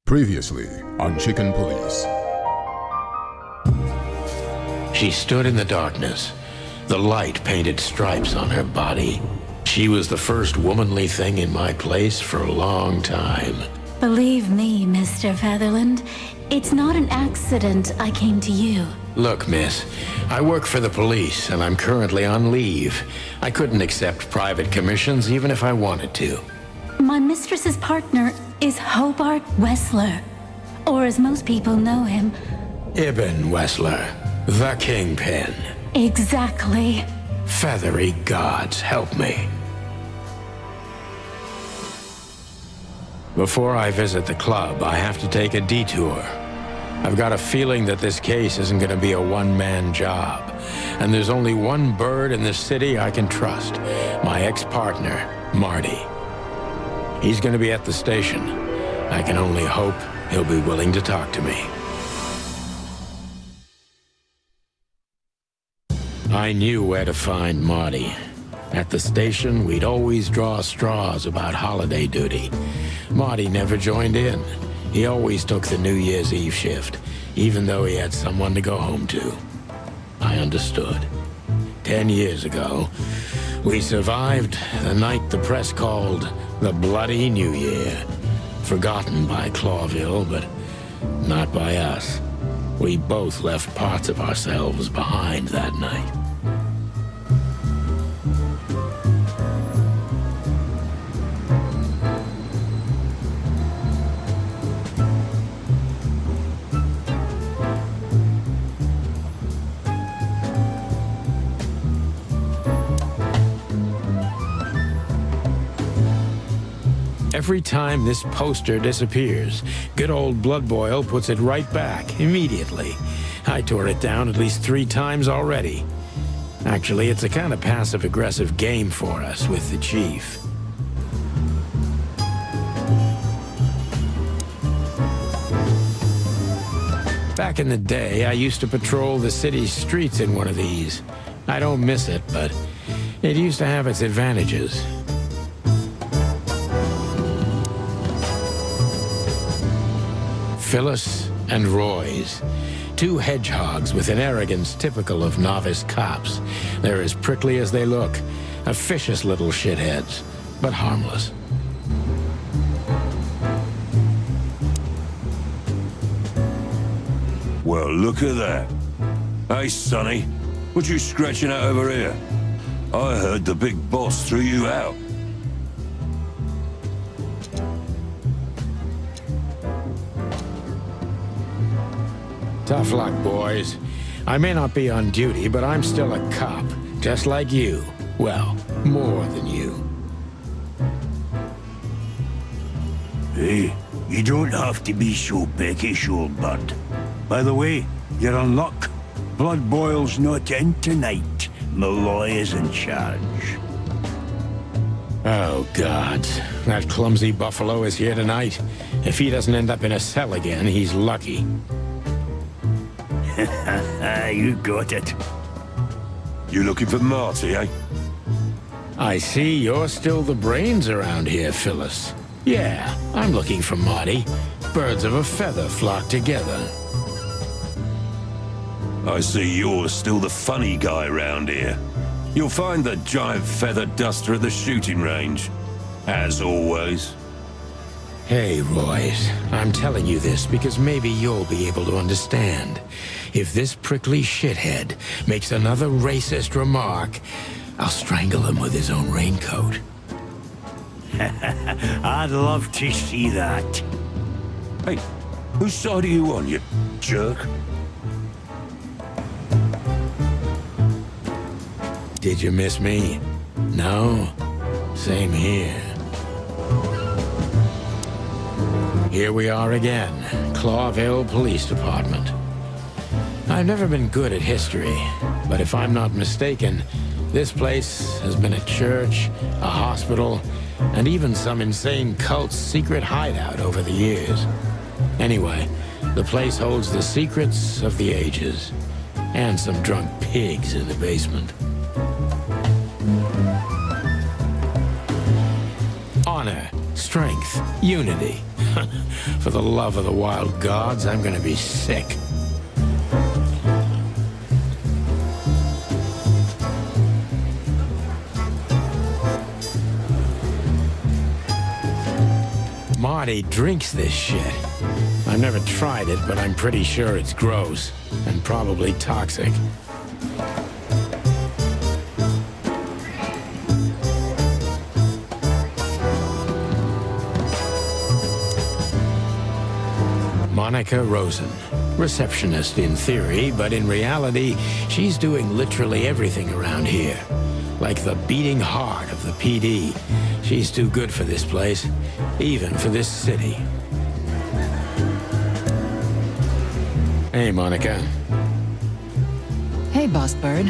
Previously on Chicken Police. She stood in the darkness. The light painted stripes on her body. She was the first womanly thing in my place for a long time. Believe me, Mr. Featherland, it's not an accident I came to you. Look, miss, I work for the police and I'm currently on leave. I couldn't accept private commissions even if I wanted to. My mistress's partner is Hobart Wessler, or as most people know him, Ibn Wessler, the Kingpin. Exactly. Feathery gods, help me. Before I visit the club, I have to take a detour. I've got a feeling that this case isn't going to be a one-man job. And there's only one bird in this city I can trust. My ex-partner, Marty. He's going to be at the station. I can only hope he'll be willing to talk to me. I knew where to find Marty. At the station, we'd always draw straws about holiday duty. Marty never joined in. He always took the New Year's Eve shift, even though he had someone to go home to. I understood. 10 years ago, we survived the night the press called the Bloody New Year. Forgotten by Clawville, but not by us. We both left parts of ourselves behind that night. Every time this poster disappears, good old Blood Boil puts it right back, immediately. I tore it down at least 3 times already. Actually, it's a kind of passive-aggressive game for us with the chief. Back in the day, I used to patrol the city's streets in one of these. I don't miss it, but it used to have its advantages. Phyllis and Roy's. 2 hedgehogs with an arrogance typical of novice cops. They're as prickly as they look. Officious little shitheads, but harmless. Well, look at that. Hey, Sonny, what you scratching out over here? I heard the big boss threw you out. Tough luck, boys. I may not be on duty, but I'm still a cop, just like you. Well, more than you. Hey, you don't have to be so peckish, old bud. By the way, you're in luck. Blood Boil's not in tonight. Malloy is in charge. Oh, God. That clumsy buffalo is here tonight. If he doesn't end up in a cell again, he's lucky. You got it. You looking for Marty, eh? I see you're still the brains around here, Phyllis. Yeah, I'm looking for Marty. Birds of a feather flock together. I see you're still the funny guy around here. You'll find the giant feather duster at the shooting range. As always. Hey, Royce, I'm telling you this because maybe you'll be able to understand. If this prickly shithead makes another racist remark, I'll strangle him with his own raincoat. I'd love to see that. Hey, whose side are you on, you jerk? Did you miss me? No? Same here. Here we are again, Clawville Police Department. I've never been good at history, but if I'm not mistaken, this place has been a church, a hospital, and even some insane cult's secret hideout over the years. Anyway, the place holds the secrets of the ages. And some drunk pigs in the basement. Honor, strength, unity. For the love of the wild gods, I'm gonna be sick. Marty drinks this shit. I've never tried it, but I'm pretty sure it's gross and probably toxic. Monica Rosen, receptionist in theory, but in reality, she's doing literally everything around here. Like the beating heart of the PD. She's too good for this place, even for this city. Hey, Monica. Hey, Boss Bird.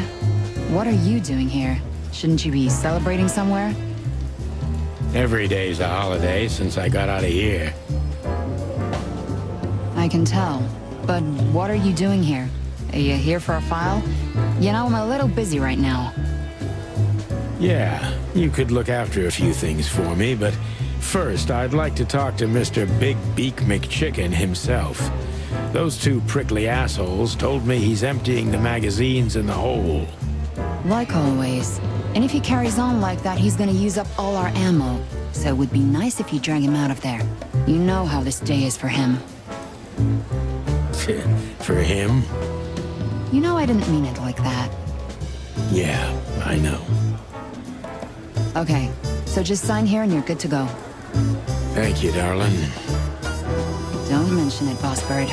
What are you doing here? Shouldn't you be celebrating somewhere? Every day's a holiday since I got out of here. I can tell. But what are you doing here? Are you here for a file? You know, I'm a little busy right now. Yeah, you could look after a few things for me, but first I'd like to talk to Mr. Big Beak McChicken himself. Those two prickly assholes told me he's emptying the magazines in the hole. Like always. And if he carries on like that, he's gonna use up all our ammo. So it would be nice if you drag him out of there. You know how this day is for him. For him? You know I didn't mean it like that. Yeah, I know. Okay, so just sign here and you're good to go. Thank you, darling. Don't mention it, Boss Bird.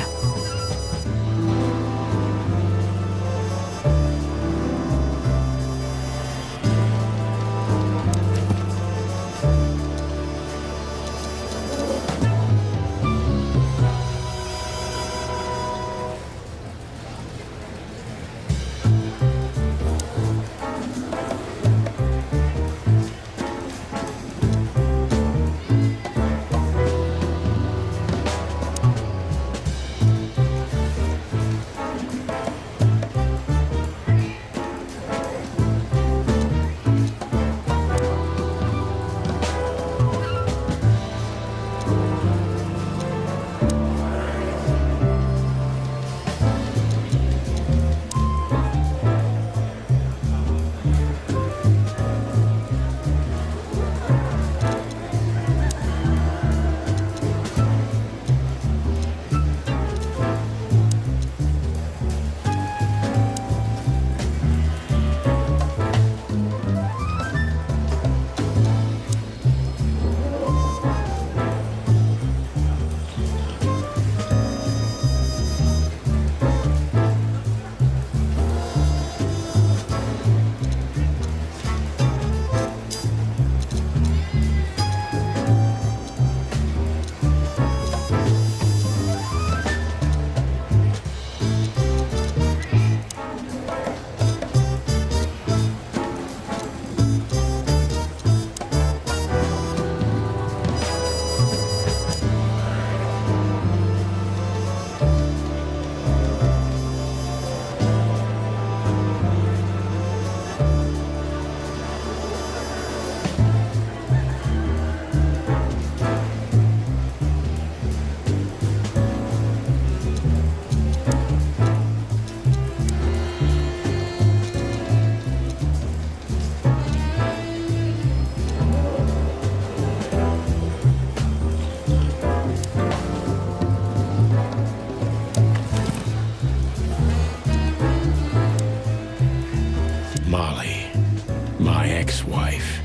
ex-wife.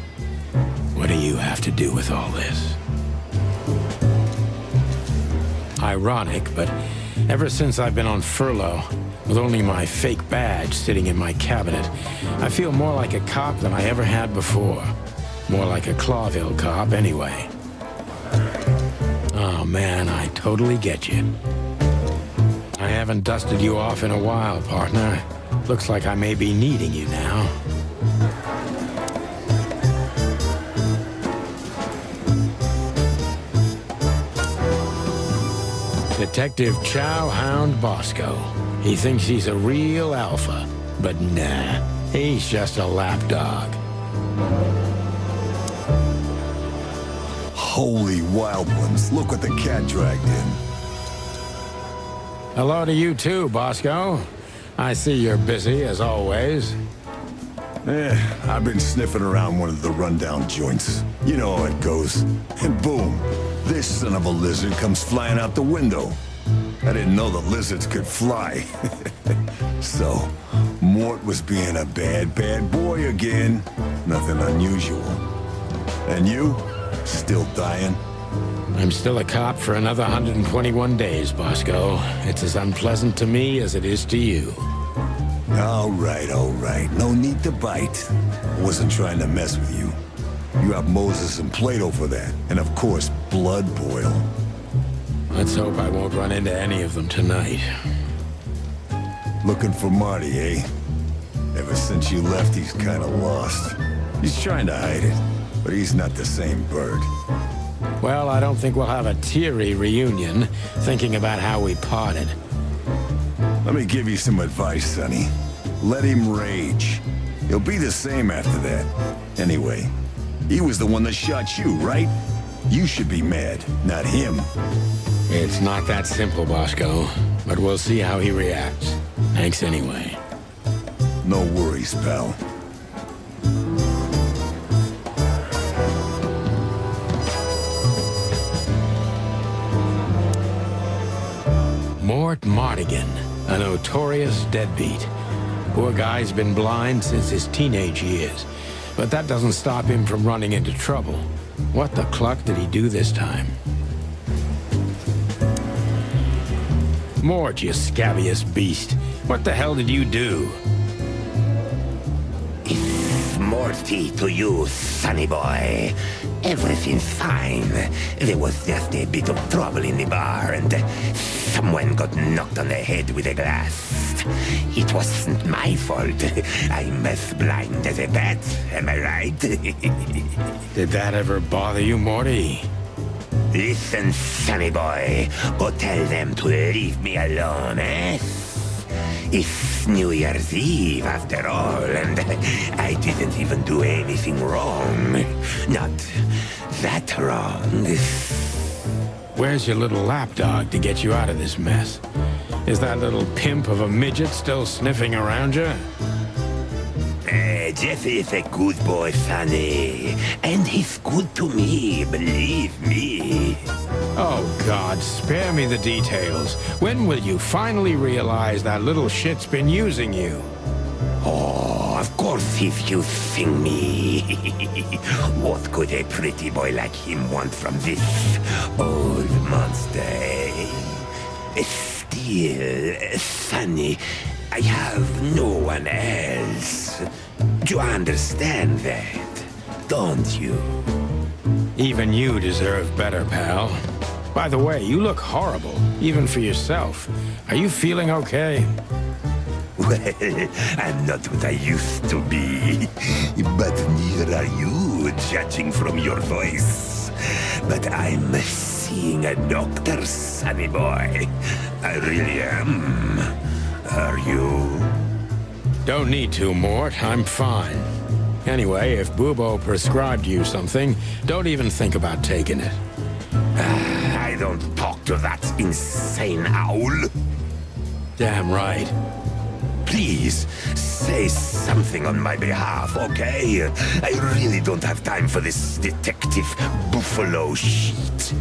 What do you have to do with all this? Ironic, but ever since I've been on furlough, with only my fake badge sitting in my cabinet, I feel more like a cop than I ever had before. More like a Clawville cop, anyway. Oh man, I totally get you. I haven't dusted you off in a while, partner. Looks like I may be needing you now. Detective Chow Hound Bosco. He thinks he's a real alpha, but nah, he's just a lapdog. Holy wild ones, look what the cat dragged in. Hello to you too, Bosco. I see you're busy, as always. I've been sniffing around one of the rundown joints. You know how it goes. And boom, this son of a lizard comes flying out the window. I didn't know the lizards could fly. So, Mort was being a bad boy again. Nothing unusual. And you? Still dying? I'm still a cop for another 121 days, Bosco. It's as unpleasant to me as it is to you. All right. No need to bite. I wasn't trying to mess with you. You have Moses and Plato for that. And of course, blood boil. Let's hope I won't run into any of them tonight. Looking for Marty, eh? Ever since you left, he's kinda lost. He's trying to hide it, but he's not the same bird. Well, I don't think we'll have a teary reunion, thinking about how we parted. Let me give you some advice, Sonny. Let him rage. He'll be the same after that. Anyway, he was the one that shot you, right? You should be mad, not him. It's not that simple, Bosco, but we'll see how he reacts. Thanks anyway. No worries, pal. Mort Mardigan, a notorious deadbeat. Poor guy's been blind since his teenage years, but that doesn't stop him from running into trouble. What the cluck did he do this time? Mort, you scabbiest beast. What the hell did you do? It's Morty to you, sonny boy. Everything's fine. There was just a bit of trouble in the bar, and someone got knocked on the head with a glass. It wasn't my fault. I'm as blind as a bat, am I right? Did that ever bother you, Morty? Listen, sonny boy. Go tell them to leave me alone, eh? It's New Year's Eve, after all, and I didn't even do anything wrong. Not that wrong. Where's your little lapdog to get you out of this mess? Is that little pimp of a midget still sniffing around you? Jesse is a good boy, Sonny. And he's good to me, believe me. Oh, God, spare me the details. When will you finally realize that little shit's been using you? Oh, of course he's using me. What could a pretty boy like him want from this old monster, eh? Still, Sonny, I have no one else. You understand that, don't you? Even you deserve better, pal. By the way, you look horrible, even for yourself. Are you feeling okay? Well, I'm not what I used to be. But neither are you, judging from your voice. But I'm seeing a doctor, sonny boy. I really am. Are you? Don't need to, Mort. I'm fine. Anyway, if Bubo prescribed you something, don't even think about taking it. I don't talk to that insane owl. Damn right. Please, say something on my behalf, okay? I really don't have time for this detective buffalo shit.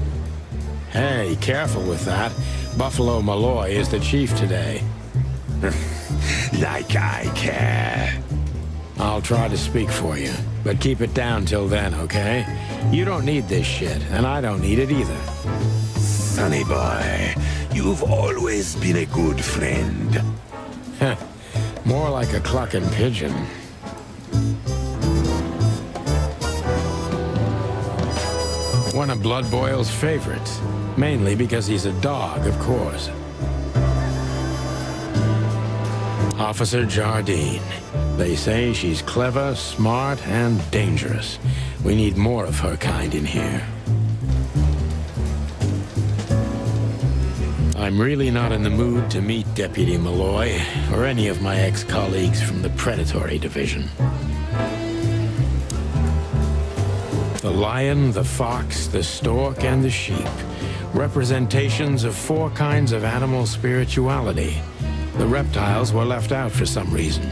Hey, careful with that. Buffalo Malloy is the chief today. Like I care. I'll try to speak for you, but keep it down till then, okay? You don't need this shit, and I don't need it either. Sonny boy, you've always been a good friend. More like a clucking pigeon. One of Blood Boil's favorites, mainly because he's a dog, of course. Officer Jardine. They say she's clever, smart, and dangerous. We need more of her kind in here. I'm really not in the mood to meet Deputy Malloy or any of my ex-colleagues from the Predatory Division. The lion, the fox, the stork, and the sheep. Representations of 4 kinds of animal spirituality. The reptiles were left out for some reason.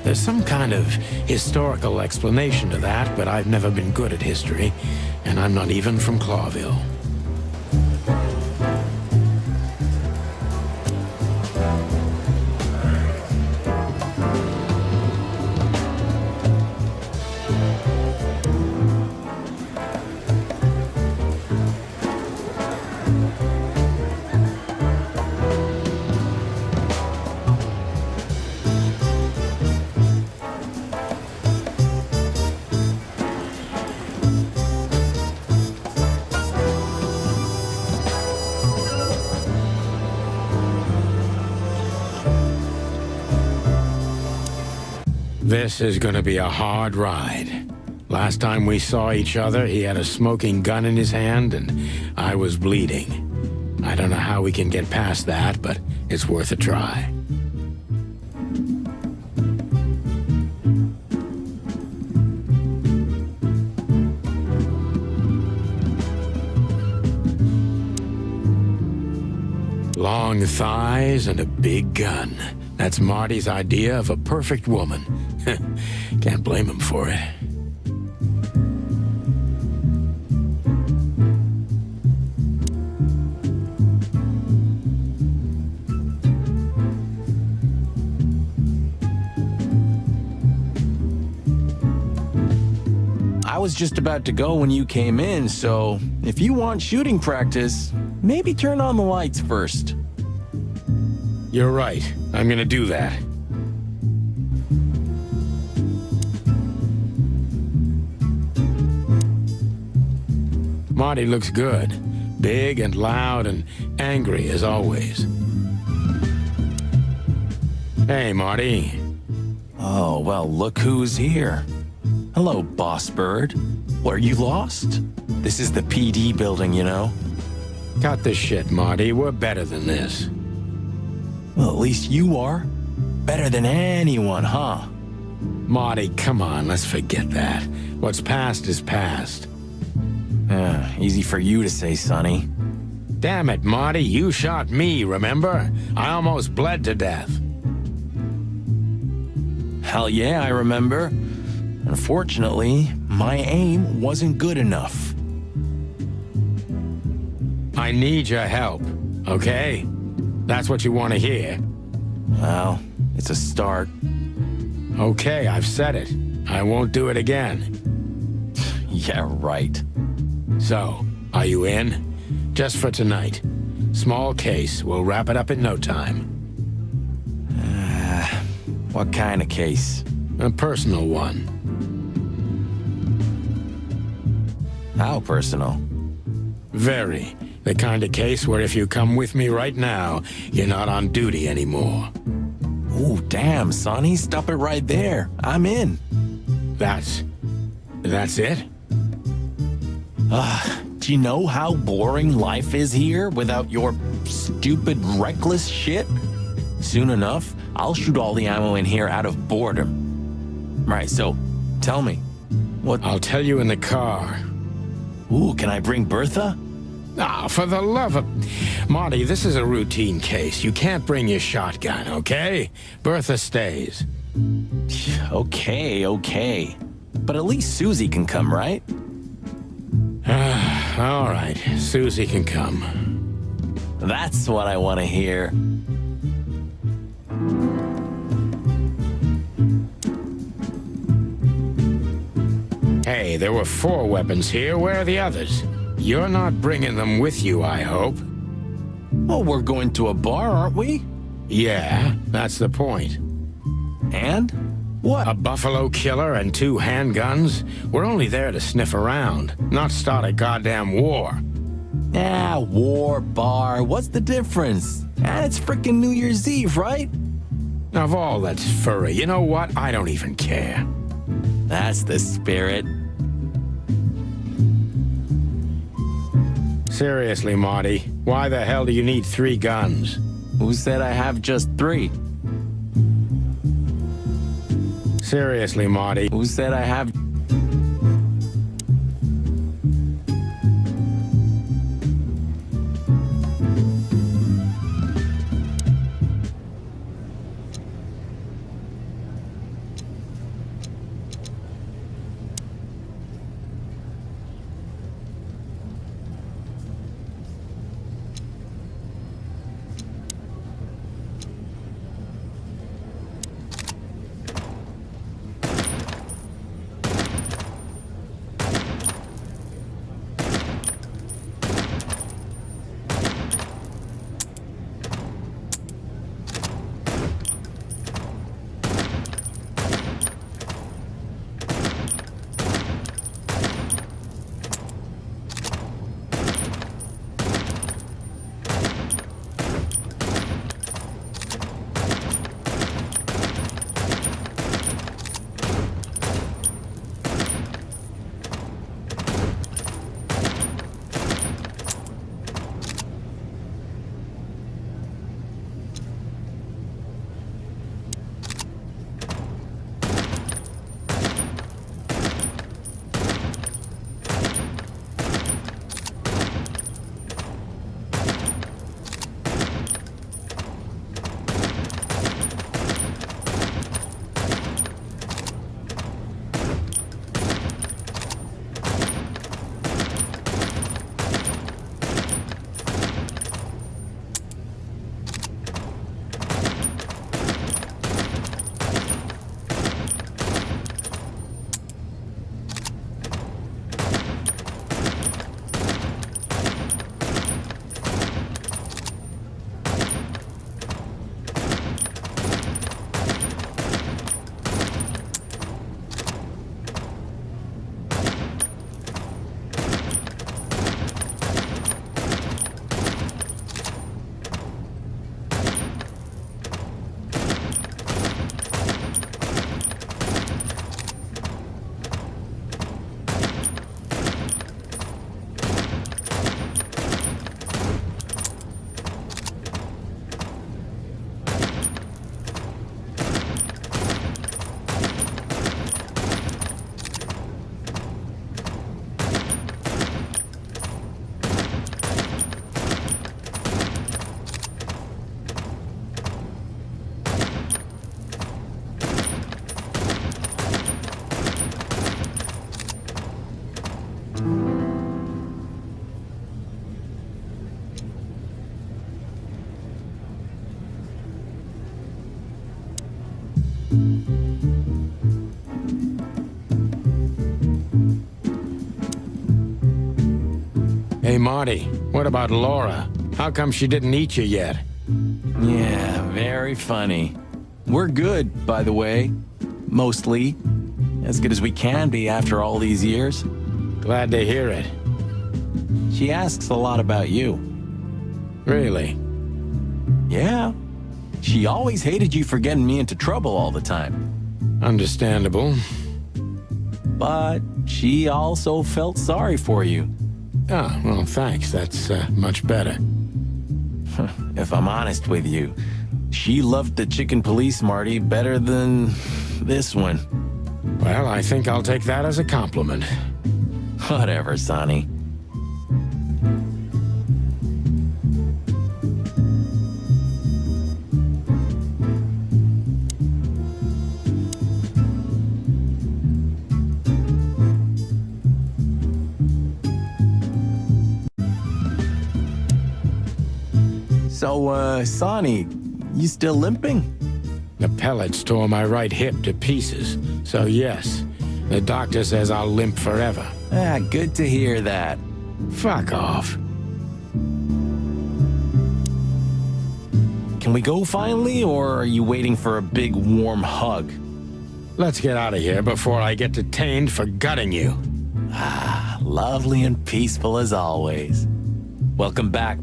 There's some kind of historical explanation to that, but I've never been good at history, and I'm not even from Clawville. This is gonna be a hard ride. Last time we saw each other, he had a smoking gun in his hand and I was bleeding. I don't know how we can get past that, but it's worth a try. Long thighs and a big gun. That's Marty's idea of a perfect woman. Can't blame him for it. I was just about to go when you came in, so if you want shooting practice, maybe turn on the lights first. You're right. I'm gonna do that. Marty looks good. Big and loud and angry as always. Hey, Marty. Oh, well, look who's here. Hello, Boss Bird. Were you lost? This is the PD building, you know. Cut the shit, Marty. We're better than this. Well, at least you are. Better than anyone, huh? Marty, come on, let's forget that. What's past is past. Easy for you to say, Sonny. Damn it, Marty, you shot me, remember? I almost bled to death. Hell yeah, I remember. Unfortunately, my aim wasn't good enough. I need your help, okay? That's what you want to hear. Well, it's a start. Okay, I've said it. I won't do it again. Yeah, right. So, are you in? Just for tonight. Small case. We'll wrap it up in no time. What kind of case? A personal one. How personal? Very. The kind of case where if you come with me right now, you're not on duty anymore. Ooh, damn, Sonny. Stop it right there. I'm in. That's it? Do you know how boring life is here without your stupid, reckless shit? Soon enough, I'll shoot all the ammo in here out of boredom. Right, so, tell me, what... I'll tell you in the car. Ooh, can I bring Bertha? Ah, for the love of... Marty, this is a routine case. You can't bring your shotgun, okay? Bertha stays. Okay. But at least Susie can come, right? All right, Susie can come. That's what I want to hear. Hey, there were 4 weapons here. Where are the others? You're not bringing them with you, I hope. Well, we're going to a bar, aren't we? Yeah, that's the point. And? What? A buffalo killer and 2 handguns? We're only there to sniff around, not start a goddamn war. Ah, war, bar, what's the difference? It's frickin' New Year's Eve, right? Of all that's furry, you know what? I don't even care. That's the spirit. Seriously, Marty, why the hell do you need 3 guns? Who said I have just 3? Seriously, Marty. Who said I have... Hey, Marty, what about Laura? How come she didn't eat you yet? Yeah, very funny. We're good, by the way. Mostly. As good as we can be after all these years. Glad to hear it. She asks a lot about you. Really? Yeah. She always hated you for getting me into trouble all the time. Understandable. But she also felt sorry for you. Ah, well, thanks. That's much better. If I'm honest with you, she loved the chicken police, Marty, better than this one. Well, I think I'll take that as a compliment. Whatever, Sonny. So, Sonny, you still limping? The pellets tore my right hip to pieces, so yes. The doctor says I'll limp forever. Ah, good to hear that. Fuck off. Can we go finally, or are you waiting for a big warm hug? Let's get out of here before I get detained for gutting you. Ah, lovely and peaceful as always. Welcome back.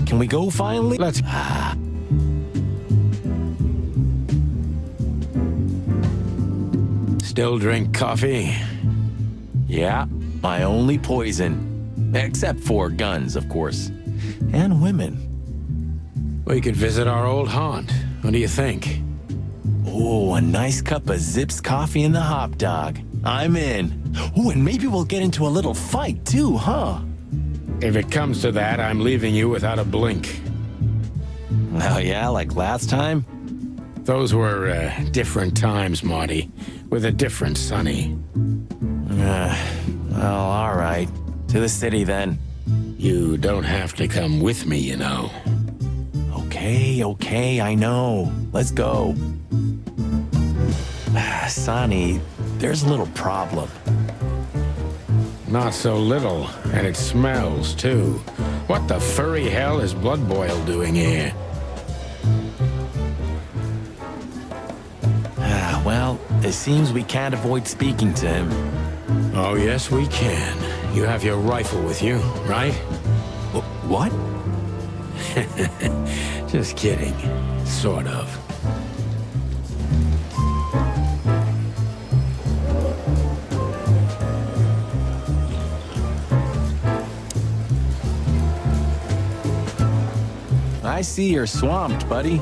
Can we go finally? Let's... still drink coffee? Yeah, my only poison. Except for guns, of course. And women. We could visit our old haunt. What do you think? Oh, a nice cup of Zips coffee and the hot dog. I'm in. Oh, and maybe we'll get into a little fight too, huh? If it comes to that, I'm leaving you without a blink. Oh yeah, like last time? Those were different times, Marty, with a different Sonny. Well, all right. To the city then. You don't have to come with me, you know. Okay, I know. Let's go. Sonny, there's a little problem. Not so little, and it smells, too. What the furry hell is Blood Boil doing here? Well, it seems we can't avoid speaking to him. Oh, yes, we can. You have your rifle with you, right? What? Just kidding. Sort of. I see you're swamped, buddy.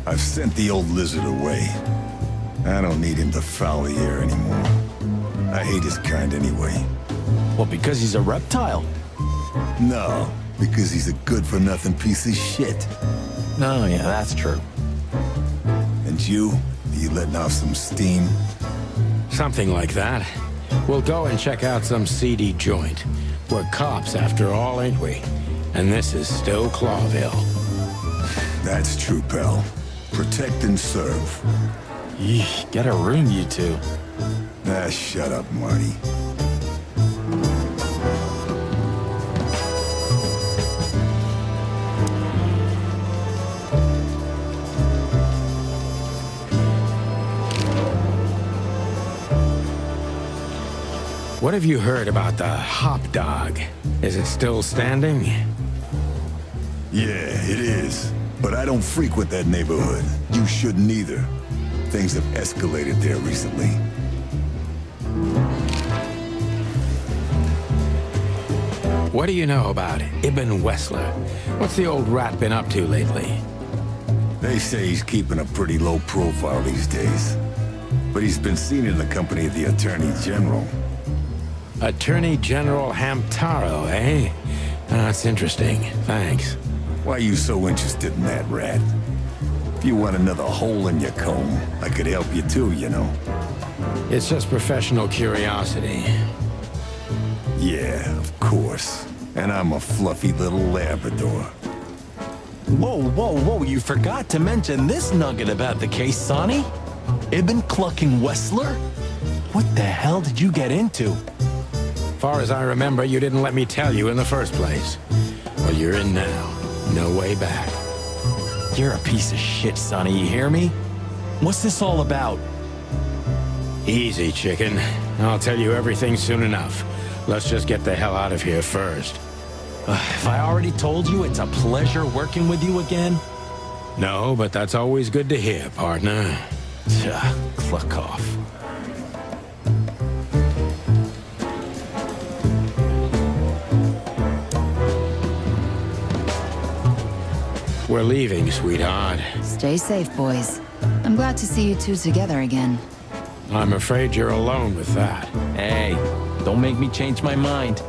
I've sent the old lizard away. I don't need him to foul the air anymore. I hate his kind anyway. Well, because he's a reptile. No, because he's a good-for-nothing piece of shit. No, yeah, that's true. And you letting off some steam? Something like that. We'll go and check out some seedy joint. We're cops after all, ain't we? And this is still Clawville. That's true, pal. Protect and serve. Eesh, get a room, you two. Ah, shut up, Marty. What have you heard about the Hop Dog? Is it still standing? Yeah, it is. But I don't frequent that neighborhood. You shouldn't either. Things have escalated there recently. What do you know about Ibn Wessler? What's the old rat been up to lately? They say he's keeping a pretty low profile these days. But he's been seen in the company of the Attorney General. Attorney General Hamtaro, eh? That's interesting. Thanks. Why are you so interested in that rat? If you want another hole in your comb, I could help you too, you know. It's just professional curiosity. Yeah, of course. And I'm a fluffy little Labrador. Whoa, you forgot to mention this nugget about the case, Sonny. Ibn Clucking Wessler? What the hell did you get into? Far as I remember, you didn't let me tell you in the first place. Well, you're in now. No way back. You're a piece of shit, Sonny, you hear me? What's this all about? Easy, chicken. I'll tell you everything soon enough. Let's just get the hell out of here first. If I already told you, it's a pleasure working with you again. No, but that's always good to hear, partner. Cluck off. We're leaving, sweetheart. Stay safe, boys. I'm glad to see you two together again. I'm afraid you're alone with that. Hey, don't make me change my mind.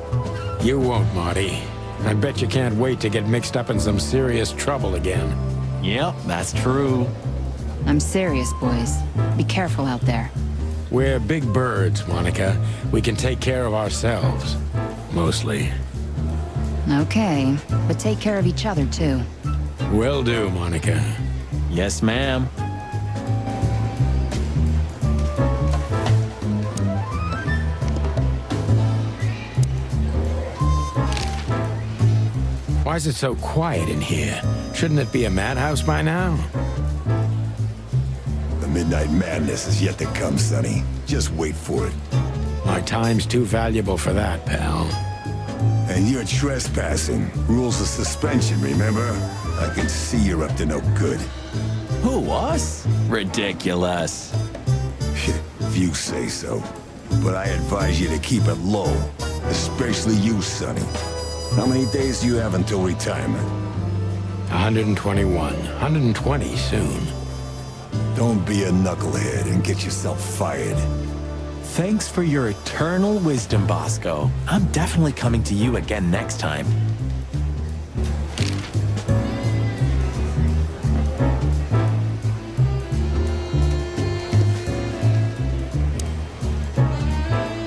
You won't, Marty. I bet you can't wait to get mixed up in some serious trouble again. Yep, that's true. I'm serious, boys. Be careful out there. We're big birds, Monica. We can take care of ourselves. Mostly. Okay, but take care of each other, too. Will do, Monica. Yes, ma'am. Why is it so quiet in here? Shouldn't it be a madhouse by now? The midnight madness is yet to come, Sonny. Just wait for it. My time's too valuable for that, pal. And you're trespassing. Rules of suspension, remember? I can see you're up to no good. Who, us? Ridiculous. if you say so. But I advise you to keep it low, especially you, Sonny. How many days do you have until retirement? 121. 120 soon. Don't be a knucklehead and get yourself fired. Thanks for your eternal wisdom, Bosco. I'm definitely coming to you again next time.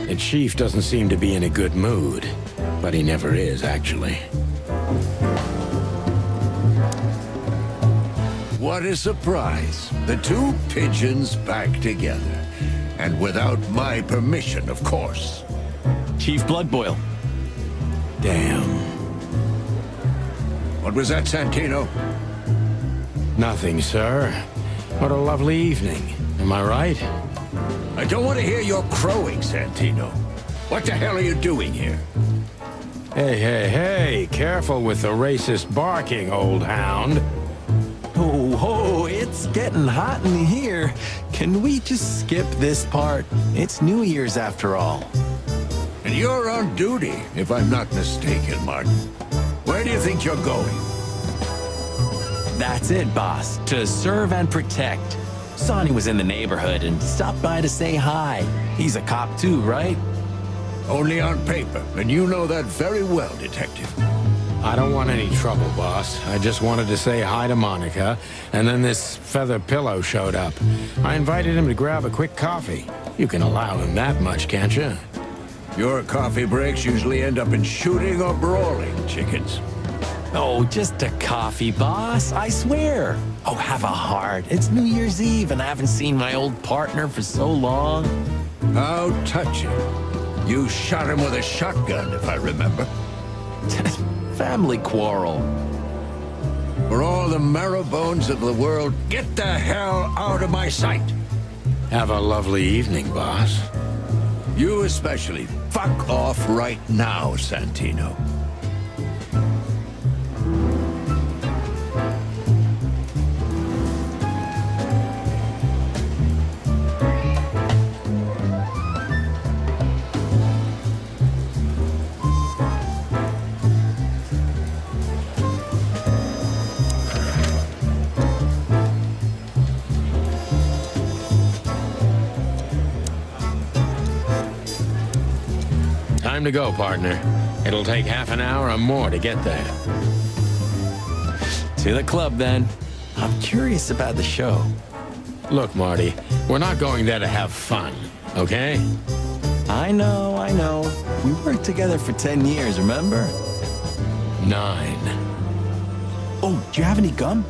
The chief doesn't seem to be in a good mood, but he never is, actually. What a surprise. The two pigeons back together. And without my permission, of course. Chief Bloodboil. Damn. What was that, Santino? Nothing, sir. What a lovely evening. Am I right? I don't want to hear your crowing, Santino. What the hell are you doing here? Hey, hey, hey! Careful with the racist barking, old hound. Oh, it's getting hot in here. Can we just skip this part? It's New Year's after all. And you're on duty, if I'm not mistaken, Martin. Where do you think you're going? That's it, boss. To serve and protect. Sonny was in the neighborhood and stopped by to say hi. He's a cop too, right? Only on paper, and you know that very well, Detective. I don't want any trouble, boss. I just wanted to say hi to Monica, and then this feather pillow showed up. I invited him to grab a quick coffee. You can allow him that much, can't you? Your coffee breaks usually end up in shooting or brawling, chickens. Oh, just a coffee, boss. I swear. Oh, have a heart. It's New Year's Eve, and I haven't seen my old partner for so long. How touching. You shot him with a shotgun, if I remember. Family quarrel. For all the marrow bones of the world, get the hell out of my sight. Have a lovely evening, boss. You especially. Fuck off right now, Santino. Time to go, partner. It'll take half an hour or more to get there. To the club, then. I'm curious about the show. Look, Marty, we're not going there to have fun, okay? I know. We worked together for 10 years, remember? 9. Oh, do you have any gum?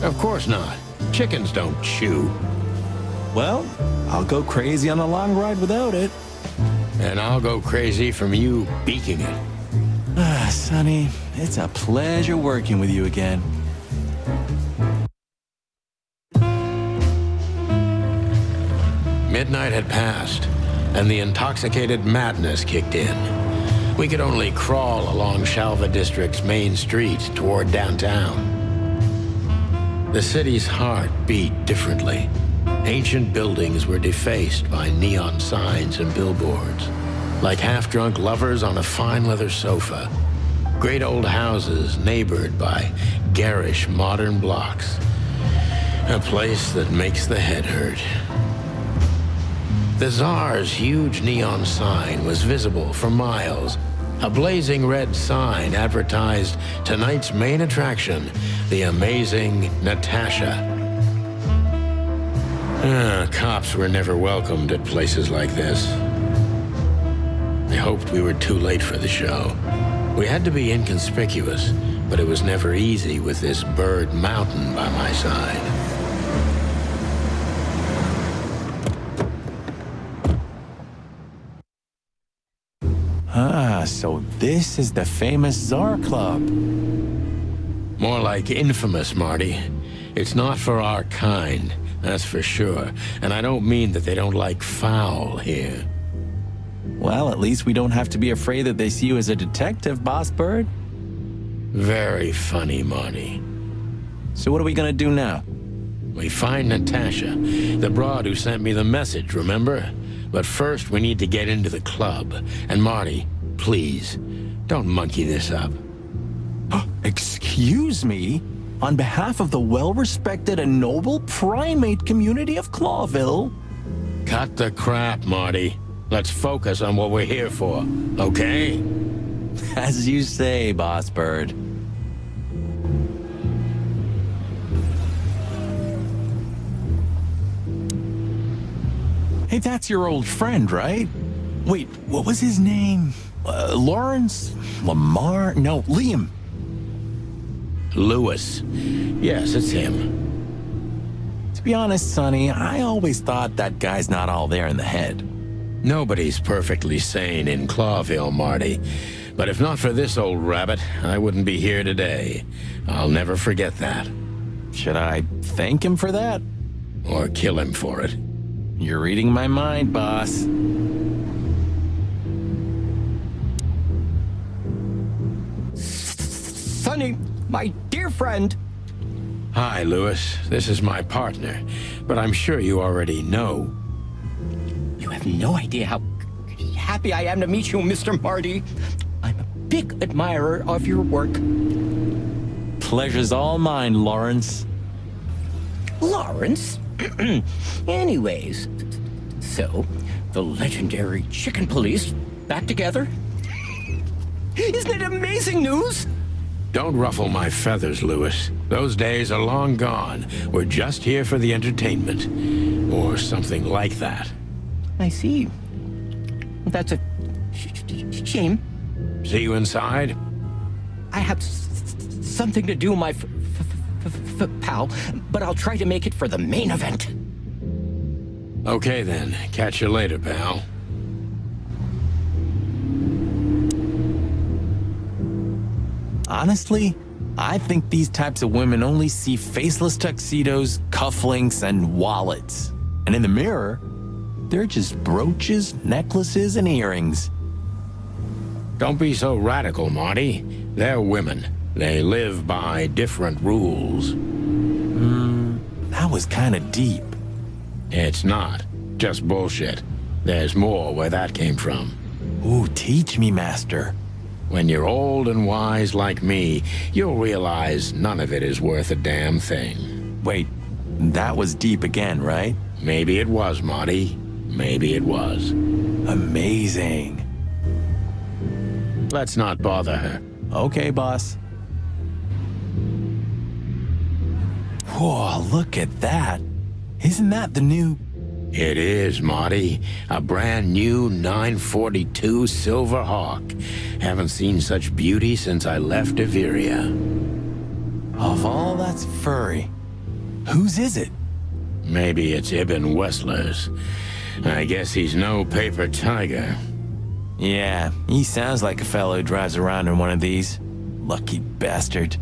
Of course not. Chickens don't chew. Well, I'll go crazy on a long ride without it. And I'll go crazy from you beaking it. Ah, Sonny, it's a pleasure working with you again. Midnight had passed, and the intoxicated madness kicked in. We could only crawl along Shalva District's main street toward downtown. The city's heart beat differently. Ancient buildings were defaced by neon signs and billboards, like half-drunk lovers on a fine leather sofa. Great old houses neighbored by garish modern blocks. A place that makes the head hurt. The Tsar's huge neon sign was visible for miles. A blazing red sign advertised tonight's main attraction, the amazing Natasha. Cops were never welcomed at places like this. I hoped we were too late for the show. We had to be inconspicuous, but it was never easy with this bird mountain by my side. Ah, so this is the famous Tsar Club. More like infamous, Marty. It's not for our kind, that's for sure. And I don't mean that they don't like foul here. Well, at least we don't have to be afraid that they see you as a detective, Boss Bird. Very funny, Marty. So what are we gonna do now? We find Natasha, the broad who sent me the message, remember? But first we need to get into the club. And Marty, please, don't monkey this up. Excuse me? On behalf of the well-respected and noble primate community of Clawville? Cut the crap, Marty. Let's focus on what we're here for, okay? As you say, Boss Bird. Hey, that's your old friend, right? Wait, what was his name? Lawrence? Lamar? No, Liam. Lewis. Yes, it's him. To be honest, Sonny, I always thought that guy's not all there in the head. Nobody's perfectly sane in Clawville, Marty. But if not for this old rabbit, I wouldn't be here today. I'll never forget that. Should I thank him for that? Or kill him for it? You're reading my mind, boss. Sonny, my dear friend. Hi, Lewis. This is my partner, but I'm sure you already know. You have no idea how happy I am to meet you, Mr. Marty. I'm a big admirer of your work. Pleasure's all mine, Lawrence. Lawrence? Anyways, so, the legendary chicken police back together? Isn't it amazing news? Don't ruffle my feathers, Lewis. Those days are long gone. We're just here for the entertainment. Or something like that. I see. That's a shame. See you inside? I have something to do, my pal, but I'll try to make it for the main event. Okay then. Catch you later, pal. Honestly, I think these types of women only see faceless tuxedos, cufflinks, and wallets. And in the mirror, they're just brooches, necklaces, and earrings. Don't be so radical, Marty. They're women. They live by different rules. That was kind of deep. It's not. Just bullshit. There's more where that came from. Ooh, teach me, Master. When you're old and wise like me, you'll realize none of it is worth a damn thing. Wait, that was deep again, right? Maybe it was, Marty. Maybe it was. Amazing. Let's not bother her. Okay, boss. Whoa, look at that. Isn't that the new... It is, Marty. A brand new 942 Silver Hawk. Haven't seen such beauty since I left Averia. Of all that's furry, whose is it? Maybe it's Ibn Wessler's. I guess he's no paper tiger. Yeah, he sounds like a fellow who drives around in one of these. Lucky bastard.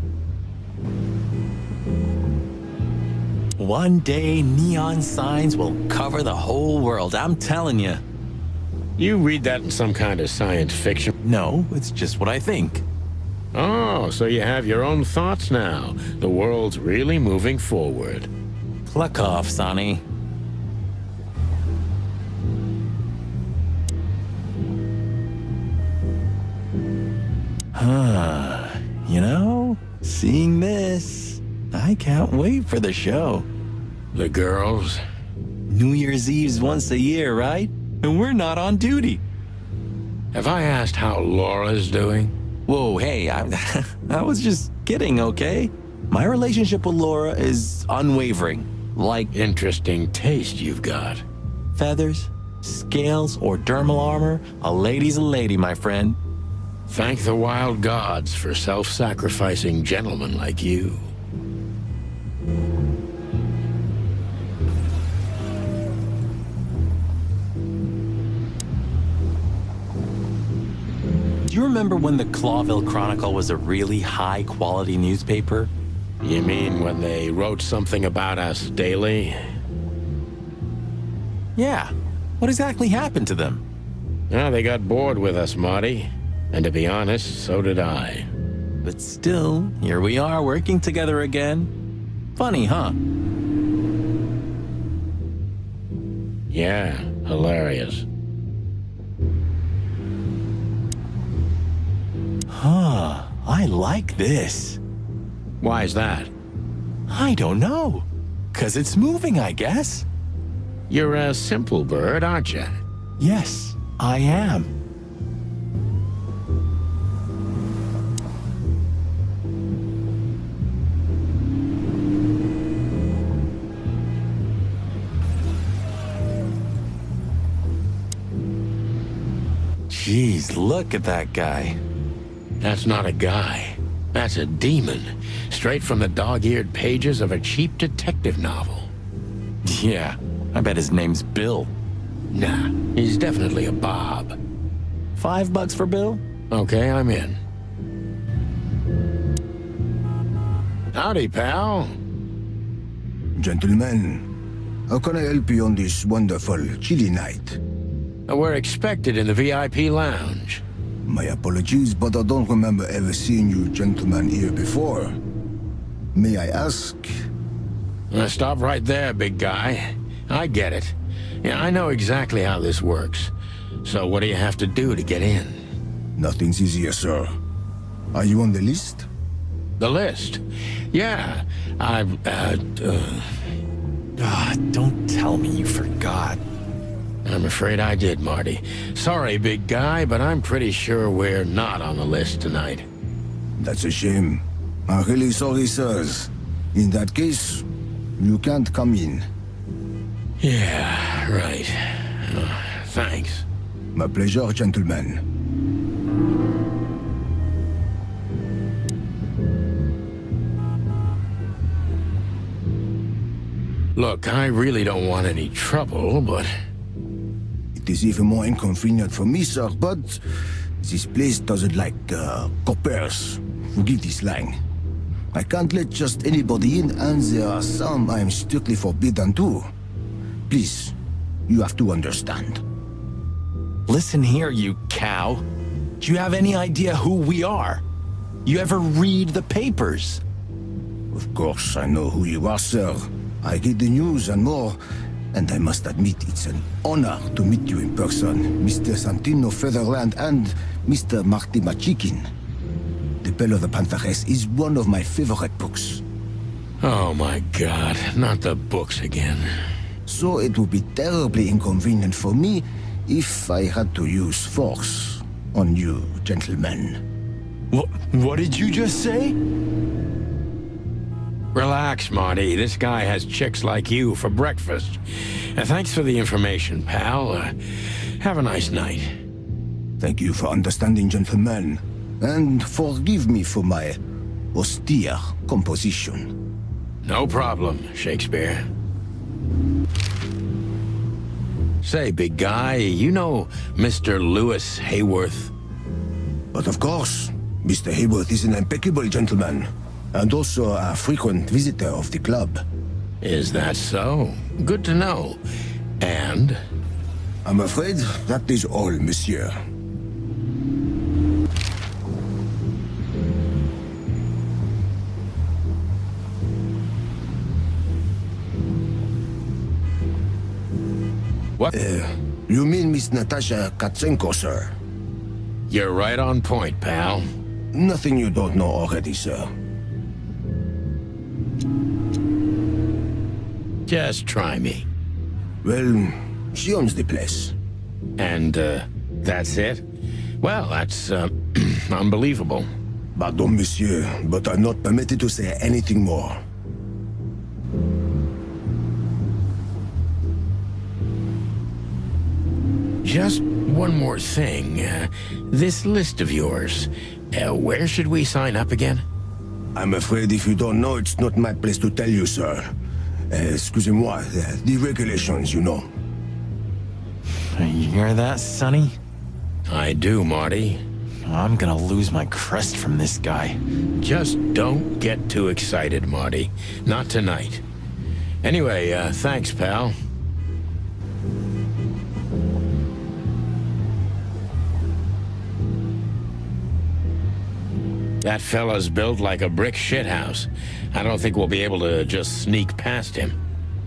One day, neon signs will cover the whole world, I'm telling you. You read that in some kind of science fiction? No, it's just what I think. Oh, so you have your own thoughts now. The world's really moving forward. Pluck off, Sonny. You know, seeing this, I can't wait for the show. The girls? New Year's Eve's once a year, right? And we're not on duty. Have I asked how Laura's doing? Whoa, hey, I was just kidding, okay? My relationship with Laura is unwavering. Like interesting taste you've got. Feathers, scales, or dermal armor, a lady's a lady, my friend. Thank the wild gods for self-sacrificing gentlemen like you. Do you remember when the Clawville Chronicle was a really high-quality newspaper? You mean when they wrote something about us daily? Yeah. What exactly happened to them? Well, they got bored with us, Marty. And to be honest, so did I. But still, here we are working together again. Funny, huh? Yeah, hilarious. Huh, I like this. Why is that? I don't know. 'Cause it's moving, I guess. You're a simple bird, aren't you? Yes, I am. Jeez, look at that guy. That's not a guy. That's a demon. Straight from the dog-eared pages of a cheap detective novel. Yeah, I bet his name's Bill. Nah, he's definitely a Bob. $5 for Bill? Okay, I'm in. Howdy, pal. Gentlemen, how can I help you on this wonderful, chilly night? We're expected in the VIP lounge. My apologies, but I don't remember ever seeing you gentlemen here before. May I ask? Stop right there, big guy. I get it. Yeah, I know exactly how this works. So what do you have to do to get in? Nothing's easier, sir. Are you on the list? The list? Yeah, don't tell me you forgot. I'm afraid I did, Marty. Sorry, big guy, but I'm pretty sure we're not on the list tonight. That's a shame. I'm really sorry, sirs. In that case, you can't come in. Yeah, right. Thanks. My pleasure, gentlemen. Look, I really don't want any trouble, but... It is even more inconvenient for me, sir, but this place doesn't like coppers. Forgive this slang. I can't let just anybody in, and there are some I am strictly forbidden to. Please, you have to understand. Listen here, you cow. Do you have any idea who we are? You ever read the papers? Of course, I know who you are, sir. I read the news and more, and I must admit it's an honor to meet you in person, Mr. Santino Featherland and Mr. Marty Machikin. The Bell of the Pantheress is one of my favorite books. Oh my God, not the books again. So it would be terribly inconvenient for me if I had to use force on you, gentlemen. What did you just say? Relax, Marty. This guy has chicks like you for breakfast. Thanks for the information, pal. Have a nice night. Thank you for understanding, gentlemen. And forgive me for my austere composition. No problem, Shakespeare. Say, big guy, you know Mr. Lewis Hayworth? But of course, Mr. Hayworth is an impeccable gentleman, and also a frequent visitor of the club. Is that so? Good to know. And? I'm afraid that is all, monsieur. What? You mean Miss Natasha Katsenko, sir? You're right on point, pal. Nothing you don't know already, sir. Just try me. Well, she owns the place. And, that's it? Well, that's, unbelievable. Pardon, monsieur, but I'm not permitted to say anything more. Just one more thing. This list of yours, where should we sign up again? I'm afraid if you don't know, it's not my place to tell you, sir. Excusez-moi, the regulations, you know. You hear that, Sonny? I do, Marty. I'm gonna lose my crest from this guy. Just don't get too excited, Marty. Not tonight. Anyway, thanks, pal. That fella's built like a brick shithouse. I don't think we'll be able to just sneak past him.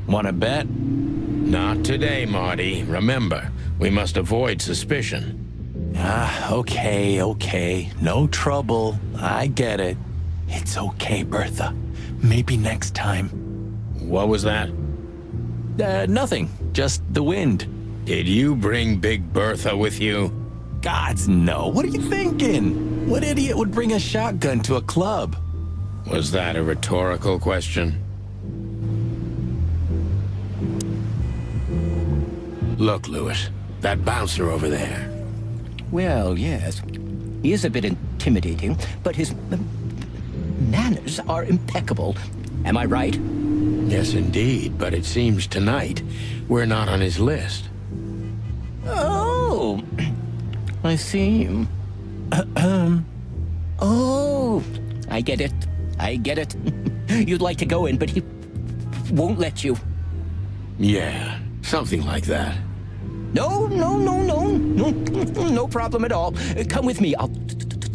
Wanna bet? Not today, Marty. Remember, we must avoid suspicion. Okay. No trouble. I get it. It's okay, Bertha. Maybe next time. What was that? Nothing. Just the wind. Did you bring Big Bertha with you? Gods, no. What are you thinking? What idiot would bring a shotgun to a club? Was that a rhetorical question? Look, Lewis, that bouncer over there. Well, yes. He is a bit intimidating, but his manners are impeccable. Am I right? Yes, indeed, but it seems tonight we're not on his list. Oh, I see. Oh, I get it. You'd like to go in, but he won't let you. Yeah, something like that. No problem at all. Come with me. I'll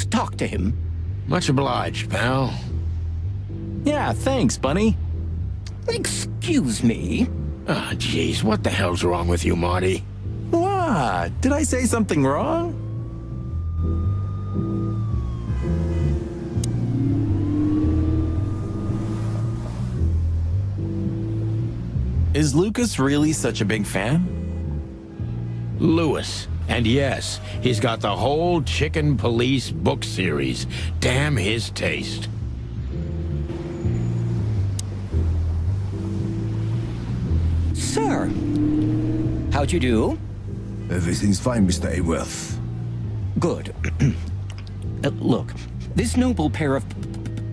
talk to him. Much obliged, pal. Yeah, thanks, Bunny. Excuse me. Ah, jeez, what the hell's wrong with you, Marty? What? Did I say something wrong? Is Lucas really such a big fan? Lewis. And yes, he's got the whole Chicken Police book series. Damn his taste. Sir, how'd you do? Everything's fine, Mr. Aworth. Good. Look, this noble pair of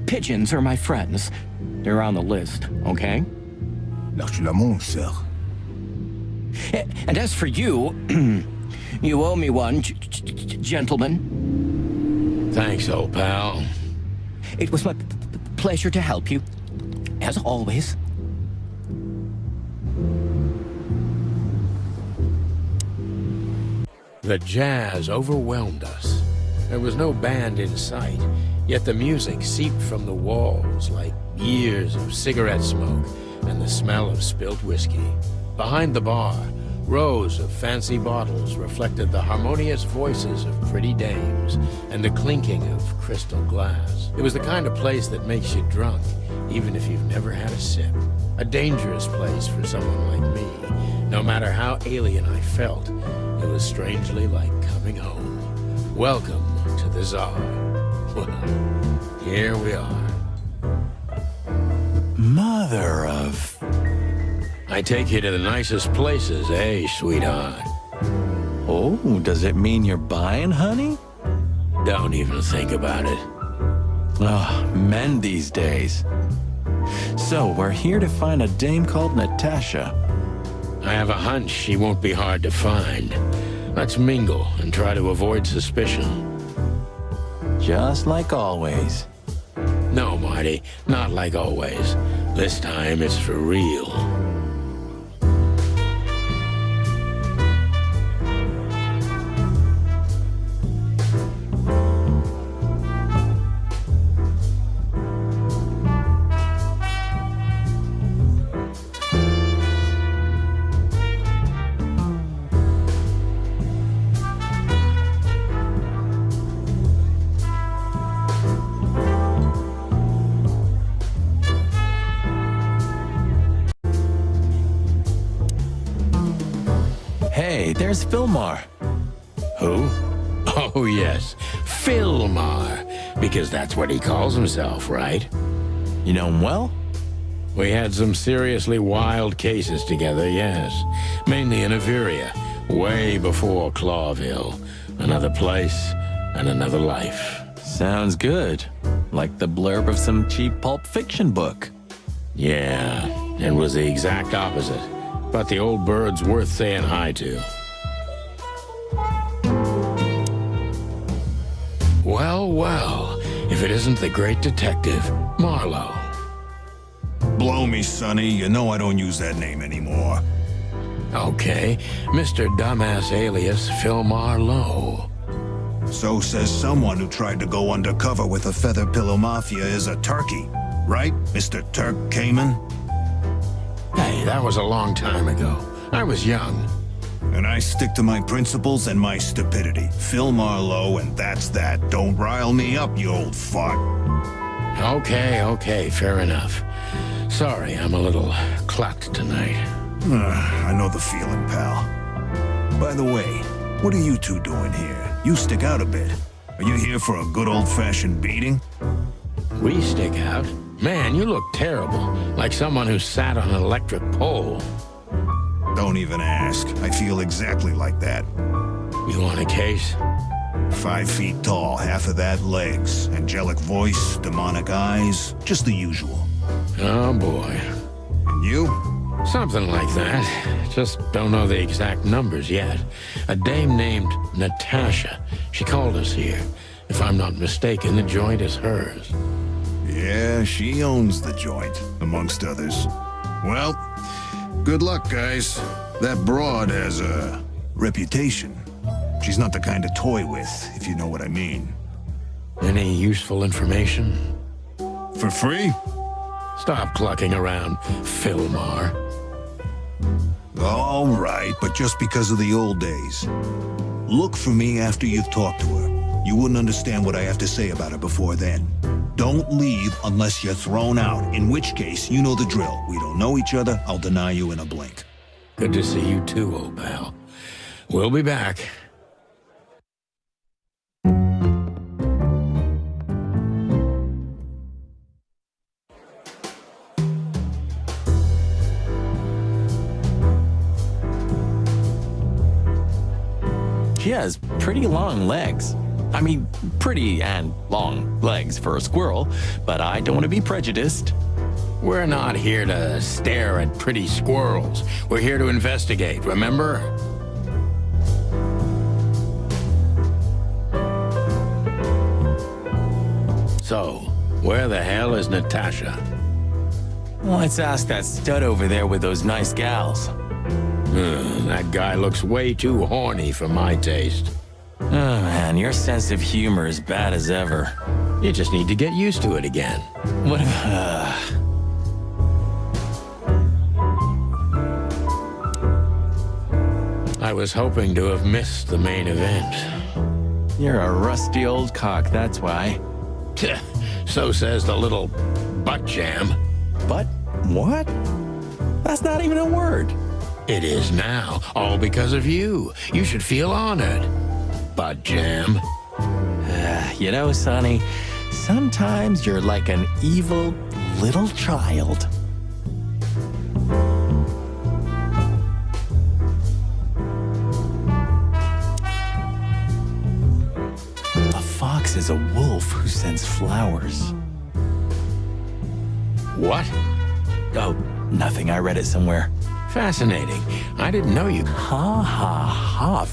pigeons are my friends. They're on the list, okay? L'argent, sir. And as for you, you owe me one, gentlemen. Thanks, old pal. It was my pleasure to help you, as always. The jazz overwhelmed us. There was no band in sight, yet the music seeped from the walls like years of cigarette smoke and the smell of spilt whiskey. Behind the bar, rows of fancy bottles reflected the harmonious voices of pretty dames and the clinking of crystal glass. It was the kind of place that makes you drunk, even if you've never had a sip. A dangerous place for someone like me. No matter how alien I felt, it was strangely like coming home. Welcome to the Tsar. Well, here we are. Mother of... I take you to the nicest places, eh, sweetheart? Oh, does it mean you're buying, honey? Don't even think about it. Oh, men these days. So, we're here to find a dame called Natasha. I have a hunch she won't be hard to find. Let's mingle and try to avoid suspicion. Just like always. No, Marty, not like always. This time it's for real. Hey, there's Filmar. Who? Oh, yes, Filmar, because that's what he calls himself, right? You know him well? We had some seriously wild cases together, yes. Mainly in Averia, way before Clawville. Another place and another life. Sounds good. Like the blurb of some cheap pulp fiction book. Yeah, it was the exact opposite. But the old bird's worth saying hi to. Well, well, if it isn't the great detective, Marlowe. Blow me, Sonny. You know I don't use that name anymore. Okay, Mr. Dumbass alias Phil Marlowe. So says someone who tried to go undercover with a Feather Pillow Mafia is a turkey. Right, Mr. Turk Cayman? Hey, that was a long time ago. I was young. And I stick to my principles and my stupidity. Phil Marlowe, and that's that. Don't rile me up, you old fart. Okay, fair enough. Sorry, I'm a little clucked tonight. I know the feeling, pal. By the way, what are you two doing here? You stick out a bit. Are you here for a good old-fashioned beating? We stick out? Man, you look terrible. Like someone who sat on an electric pole. Don't even ask. I feel exactly like that. You want a case? 5 feet tall, half of that legs. Angelic voice, demonic eyes, just the usual. Oh boy. And you? Something like that. Just don't know the exact numbers yet. A dame named Natasha. She called us here. If I'm not mistaken, the joint is hers. Yeah, she owns the joint, amongst others. Well, good luck, guys. That broad has a reputation. She's not the kind to toy with, if you know what I mean. Any useful information? For free? Stop clucking around, Philmar. All right, but just because of the old days. Look for me after you've talked to her. You wouldn't understand what I have to say about her before then. Don't leave unless you're thrown out, in which case, you know the drill. We don't know each other, I'll deny you in a blink. Good to see you too, old pal. We'll be back. She has pretty long legs. I mean, pretty and long legs for a squirrel, but I don't want to be prejudiced. We're not here to stare at pretty squirrels. We're here to investigate, remember? So, where the hell is Natasha? Let's ask that stud over there with those nice gals. That guy looks way too horny for my taste. Oh man, your sense of humor is bad as ever. You just need to get used to it again. What I was hoping to have missed the main event. You're a rusty old cock, that's why. So says the little butt jam. But what? That's not even a word. It is now, all because of you. You should feel honored. Butt jam. You know, Sonny, sometimes you're like an evil little child. A fox is a wolf who sends flowers. What? Oh, nothing. I read it somewhere. Fascinating. I didn't know you. Ha ha ha.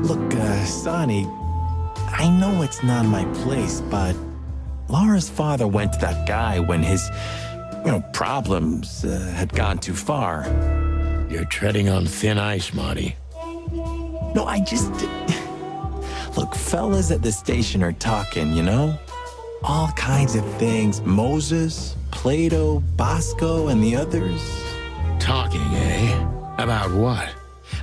Look, Sonny, I know it's not my place, but Laura's father went to that guy when his, problems had gone too far. You're treading on thin ice, Marty. No, I just... Look, fellas at the station are talking, you know? All kinds of things. Moses, Plato, Bosco, and the others. Talking, eh? About what?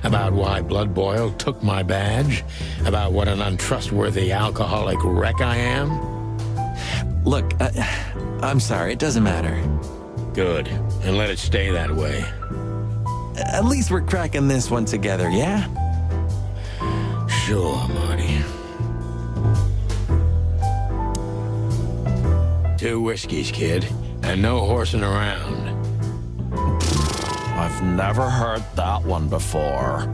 About why Blood Boil took my badge? About what an untrustworthy alcoholic wreck I am? Look, I'm sorry, it doesn't matter. Good, and let it stay that way. At least we're cracking this one together, yeah? Sure, Marty. 2 whiskeys, kid, and no horsing around. I've never heard that one before.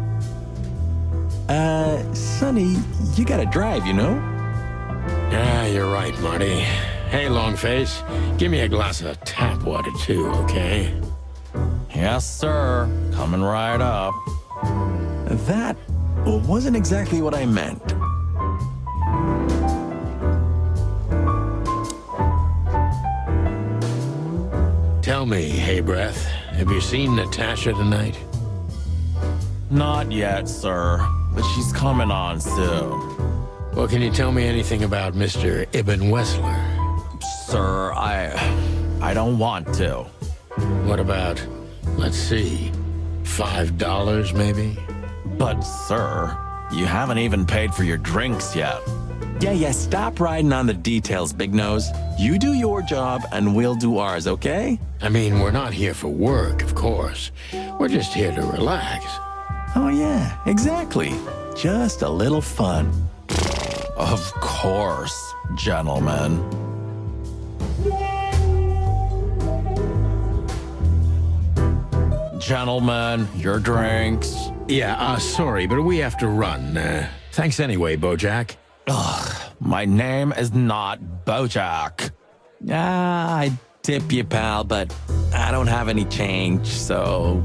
Sonny, you gotta drive, you know? Yeah, you're right, Marty. Hey, Longface, give me a glass of tap water, too, okay? Yes, sir. Coming right up. That wasn't exactly what I meant. Tell me, Hey Breath, have you seen Natasha tonight? Not yet, sir, but she's coming on soon. Well, can you tell me anything about Mr. Ibn Wessler? Sir, I don't want to. What about, let's see, $5 maybe? But, sir, you haven't even paid for your drinks yet. Yeah, stop riding on the details, Big Nose. You do your job, and we'll do ours, okay? I mean, we're not here for work, of course. We're just here to relax. Oh, yeah, exactly. Just a little fun. Of course, gentlemen. Gentlemen, your drinks. Yeah, sorry, but we have to run. Thanks anyway, Bojack. Ugh, my name is not Bojack. I tip you, pal, but I don't have any change, so...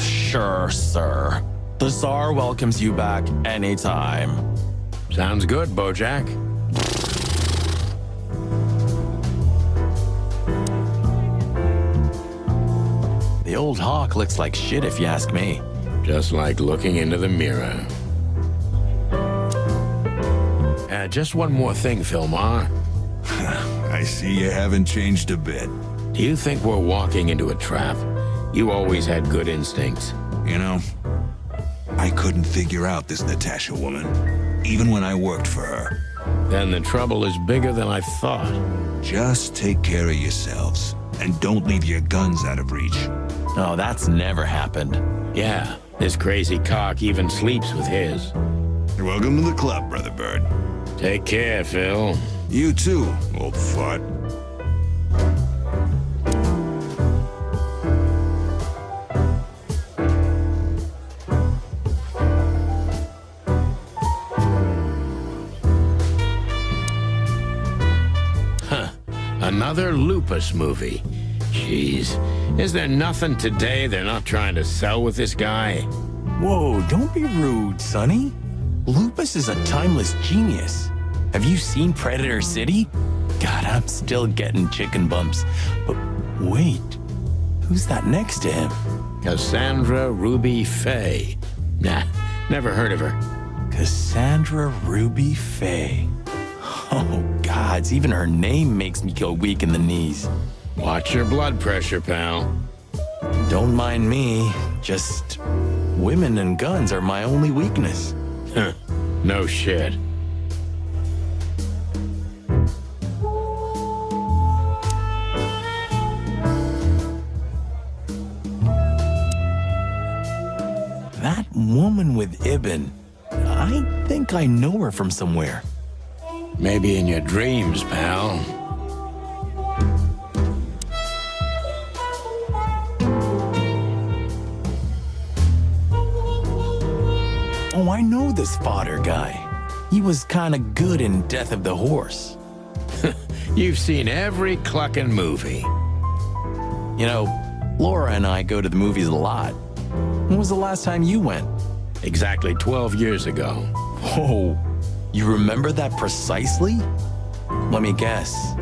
Sure, sir. The Tsar welcomes you back anytime. Sounds good, Bojack. The old hawk looks like shit if you ask me. Just like looking into the mirror. Just one more thing, Philmar. I see you haven't changed a bit. Do you think we're walking into a trap? You always had good instincts. You know, I couldn't figure out this Natasha woman, even when I worked for her. Then the trouble is bigger than I thought. Just take care of yourselves, and don't leave your guns out of reach. Oh, that's never happened. Yeah, this crazy cock even sleeps with his. You're welcome to the club, Brother Bird. Take care, Phil. You too, old fart. Another Lupus movie. Jeez, is there nothing today they're not trying to sell with this guy? Whoa, don't be rude, Sonny. Lupus is a timeless genius. Have you seen Predator City? God, I'm still getting chicken bumps. But wait, who's that next to him? Cassandra Ruby Faye. Nah, never heard of her. Cassandra Ruby Faye. Oh, gods, even her name makes me go weak in the knees. Watch your blood pressure, pal. Don't mind me, just women and guns are my only weakness. Huh, no shit. That woman with Ibn, I think I know her from somewhere. Maybe in your dreams, pal. Oh, I know this fodder guy. He was kinda good in Death of the Horse. You've seen every clucking movie. You know, Laura and I go to the movies a lot. When was the last time you went? Exactly 12 years ago. Whoa, you remember that precisely? Let me guess.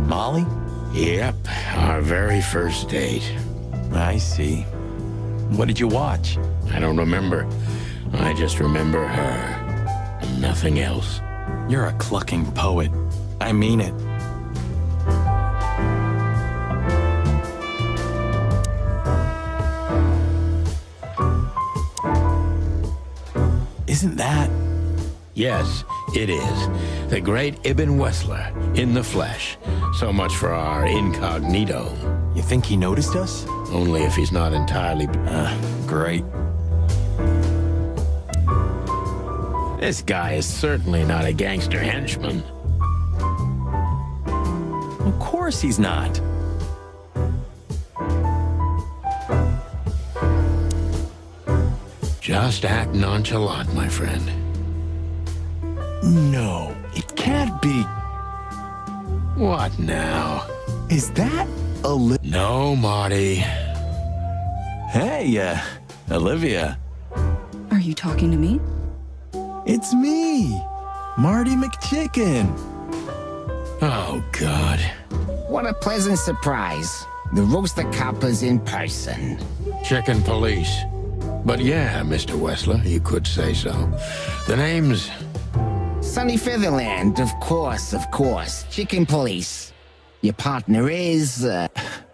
Molly? Yep, our very first date. I see. What did you watch? I don't remember. I just remember her, and nothing else. You're a clucking poet. I mean it. Isn't that? Yes, it is. The great Ibn Wessler, in the flesh. So much for our incognito. You think he noticed us? Only if he's not entirely... Great. This guy is certainly not a gangster henchman. Of course he's not. Just act nonchalant, my friend. No, it can't be. What now? Is that No, Marty. Hey, Olivia. Are you talking to me? It's me, Marty McChicken. Oh, God. What a pleasant surprise. The rooster coppers in person. Chicken police. But yeah, Mr. Wessler, you could say so. The name's... Sunny Featherland, of course. Chicken police. Your partner is,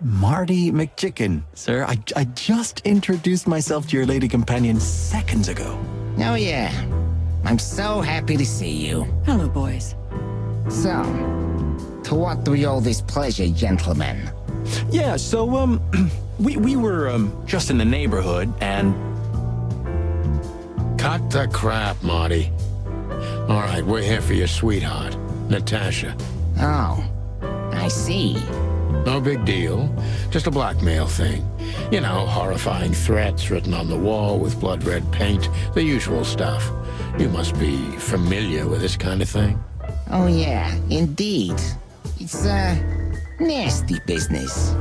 Marty McChicken. Sir, I just introduced myself to your lady companion seconds ago. Oh yeah. I'm so happy to see you. Hello, boys. So, to what do we owe this pleasure, gentlemen? Yeah, so, we were, just in the neighborhood, and... Cut the crap, Marty. All right, we're here for your sweetheart, Natasha. Oh, I see. No big deal. Just a blackmail thing. You know, horrifying threats written on the wall with blood-red paint. The usual stuff. You must be familiar with this kind of thing. Oh yeah, indeed. It's, nasty business.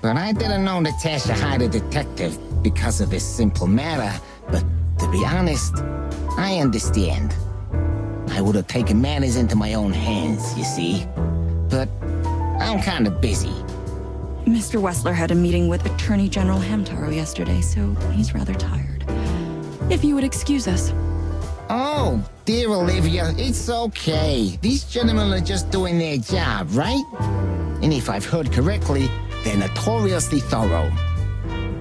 But I didn't know Natasha hired a detective because of this simple matter. But to be honest, I understand. I would have taken matters into my own hands, you see. But I'm kind of busy. Mr. Wessler had a meeting with Attorney General Hamtaro yesterday, so he's rather tired. If you would excuse us. Oh, dear Olivia, it's okay. These gentlemen are just doing their job, right? And if I've heard correctly, they're notoriously thorough.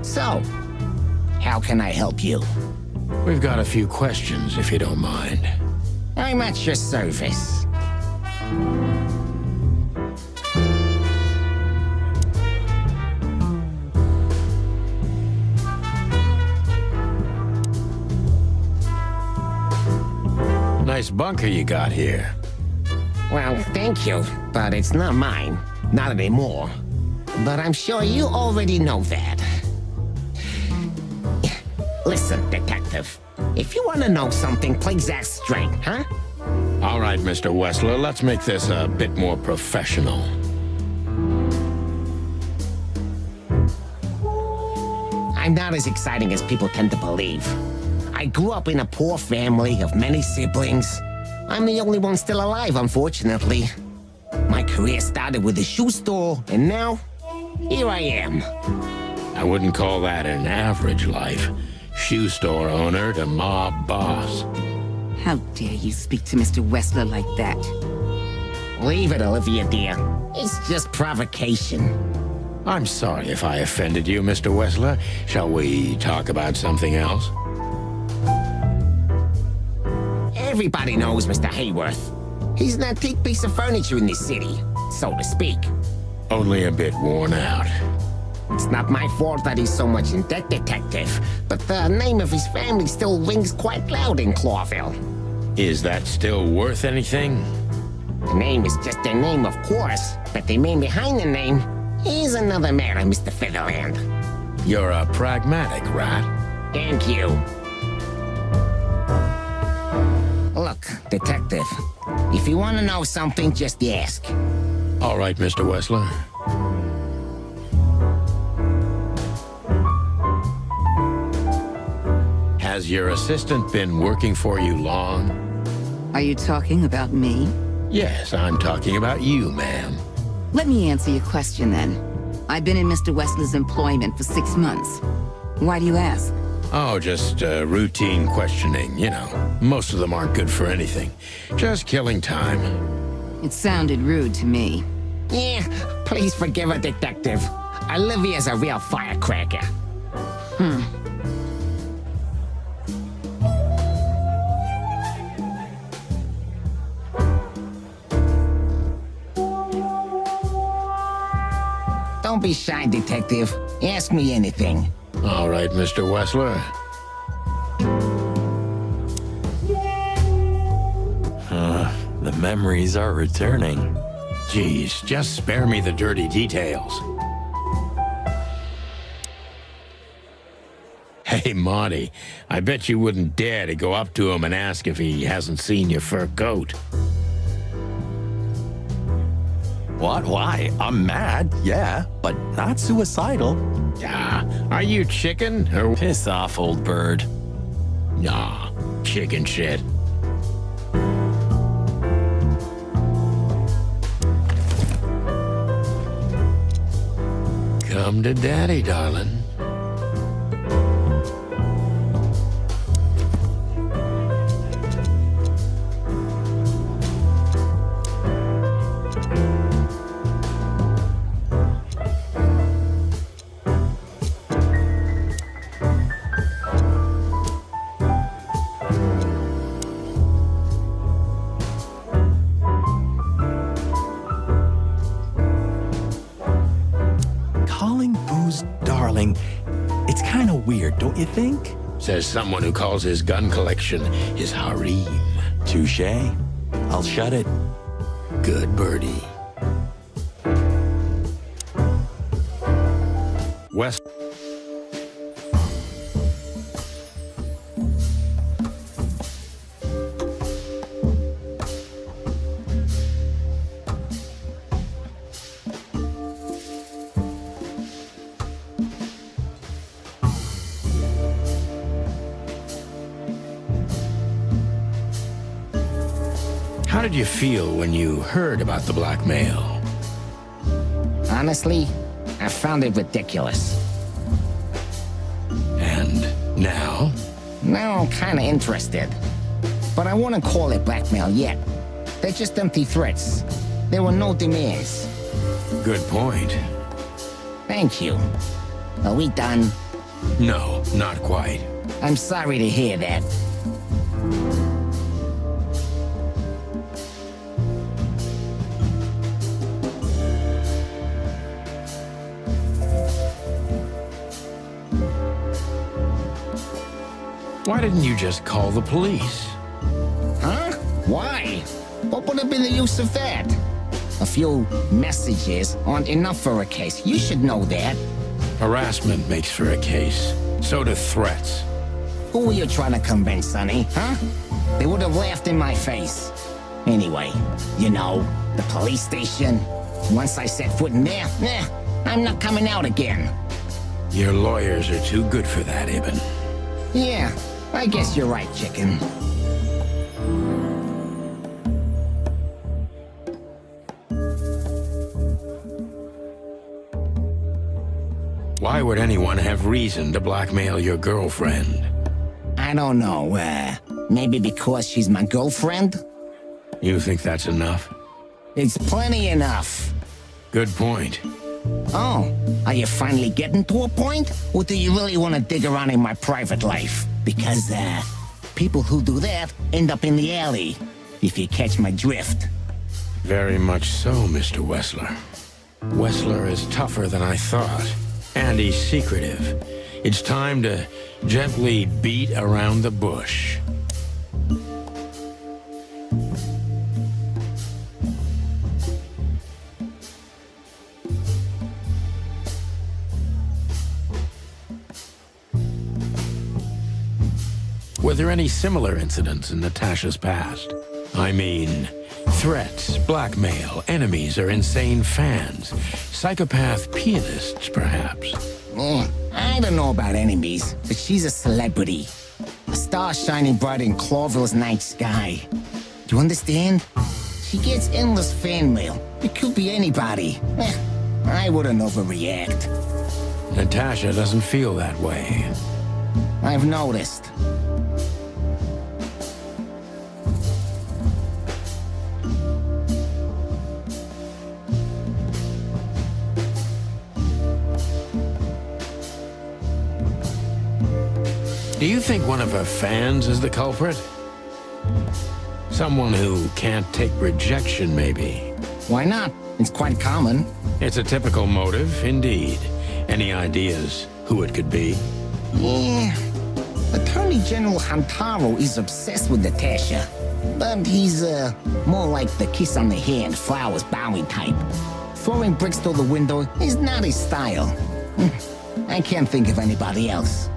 So, how can I help you? We've got a few questions, if you don't mind. I'm at your service. Nice bunker you got here. Well, thank you, but it's not mine. Not anymore. But I'm sure you already know that. Listen, detective. If you want to know something, play Zach straight, huh? All right, Mr. Wessler, let's make this a bit more professional. I'm not as exciting as people tend to believe. I grew up in a poor family of many siblings. I'm the only one still alive, unfortunately. My career started with a shoe store, and now, here I am. I wouldn't call that an average life. Shoe store owner to mob boss. How dare you speak to Mr. Wessler like that? Leave it, Olivia, dear. It's just provocation. I'm sorry if I offended you, Mr. Wessler. Shall we talk about something else? Everybody knows Mr. Hayworth. He's an antique piece of furniture in this city, so to speak. Only a bit worn out. It's not my fault that he's so much in debt, detective, but the name of his family still rings quite loud in Clawville. Is that still worth anything? The name is just their name, of course, but the man behind the name is another matter, Mr. Featherland. You're a pragmatic rat. Thank you. Look, detective, if you want to know something, just ask. All right, Mr. Wessler. Has your assistant been working for you long? Are you talking about me? Yes, I'm talking about you, ma'am. Let me answer your question then. I've been in Mr. Wessler's employment for 6 months. Why do you ask? Oh, just routine questioning, you know. Most of them aren't good for anything. Just killing time. It sounded rude to me. Yeah, please forgive her, detective. Olivia's a real firecracker. Don't be shy, detective. Ask me anything. All right, Mr. Wessler. The memories are returning. Geez, just spare me the dirty details. Hey, Marty, I bet you wouldn't dare to go up to him and ask if he hasn't seen your fur coat. What? Why? I'm mad, yeah, but not suicidal. Ah, are you chicken or... Piss off, old bird. Nah, chicken shit. Welcome to Daddy, darling. It's kind of weird, don't you think? Says someone who calls his gun collection his harem. Touché. I'll shut it. Good birdie. West. How did you feel when you heard about the blackmail? Honestly, I found it ridiculous. And now? Now I'm kinda interested. But I wouldn't call it blackmail yet. They're just empty threats. There were no demands. Good point. Thank you. Are we done? No, not quite. I'm sorry to hear that. Why didn't you just call the police? Huh? Why? What would have been the use of that? A few messages aren't enough for a case. You should know that. Harassment makes for a case. So do threats. Who were you trying to convince, Sonny? Huh? They would have laughed in my face. Anyway, you know, the police station. Once I set foot in there, I'm not coming out again. Your lawyers are too good for that, Ibn. Yeah, I guess you're right, chicken. Why would anyone have reason to blackmail your girlfriend? I don't know, maybe because she's my girlfriend? You think that's enough? It's plenty enough. Good point. Oh, are you finally getting to a point? Or do you really want to dig around in my private life? Because, people who do that end up in the alley, if you catch my drift. Very much so, Mr. Wessler. Wessler is tougher than I thought, and he's secretive. It's time to gently beat around the bush. Were there any similar incidents in Natasha's past? I mean, threats, blackmail, enemies or insane fans, psychopath pianists, perhaps. I don't know about enemies, but she's a celebrity. A star shining bright in Clawville's night sky. Do you understand? She gets endless fan mail. It could be anybody. I wouldn't overreact. Natasha doesn't feel that way. I've noticed. Do you think one of her fans is the culprit? Someone who can't take rejection, maybe. Why not? It's quite common. It's a typical motive, indeed. Any ideas who it could be? Yeah. Attorney General Hamtaro is obsessed with Natasha. But he's, more like the kiss on the hand, flowers bowing type. Throwing bricks through the window is not his style. I can't think of anybody else.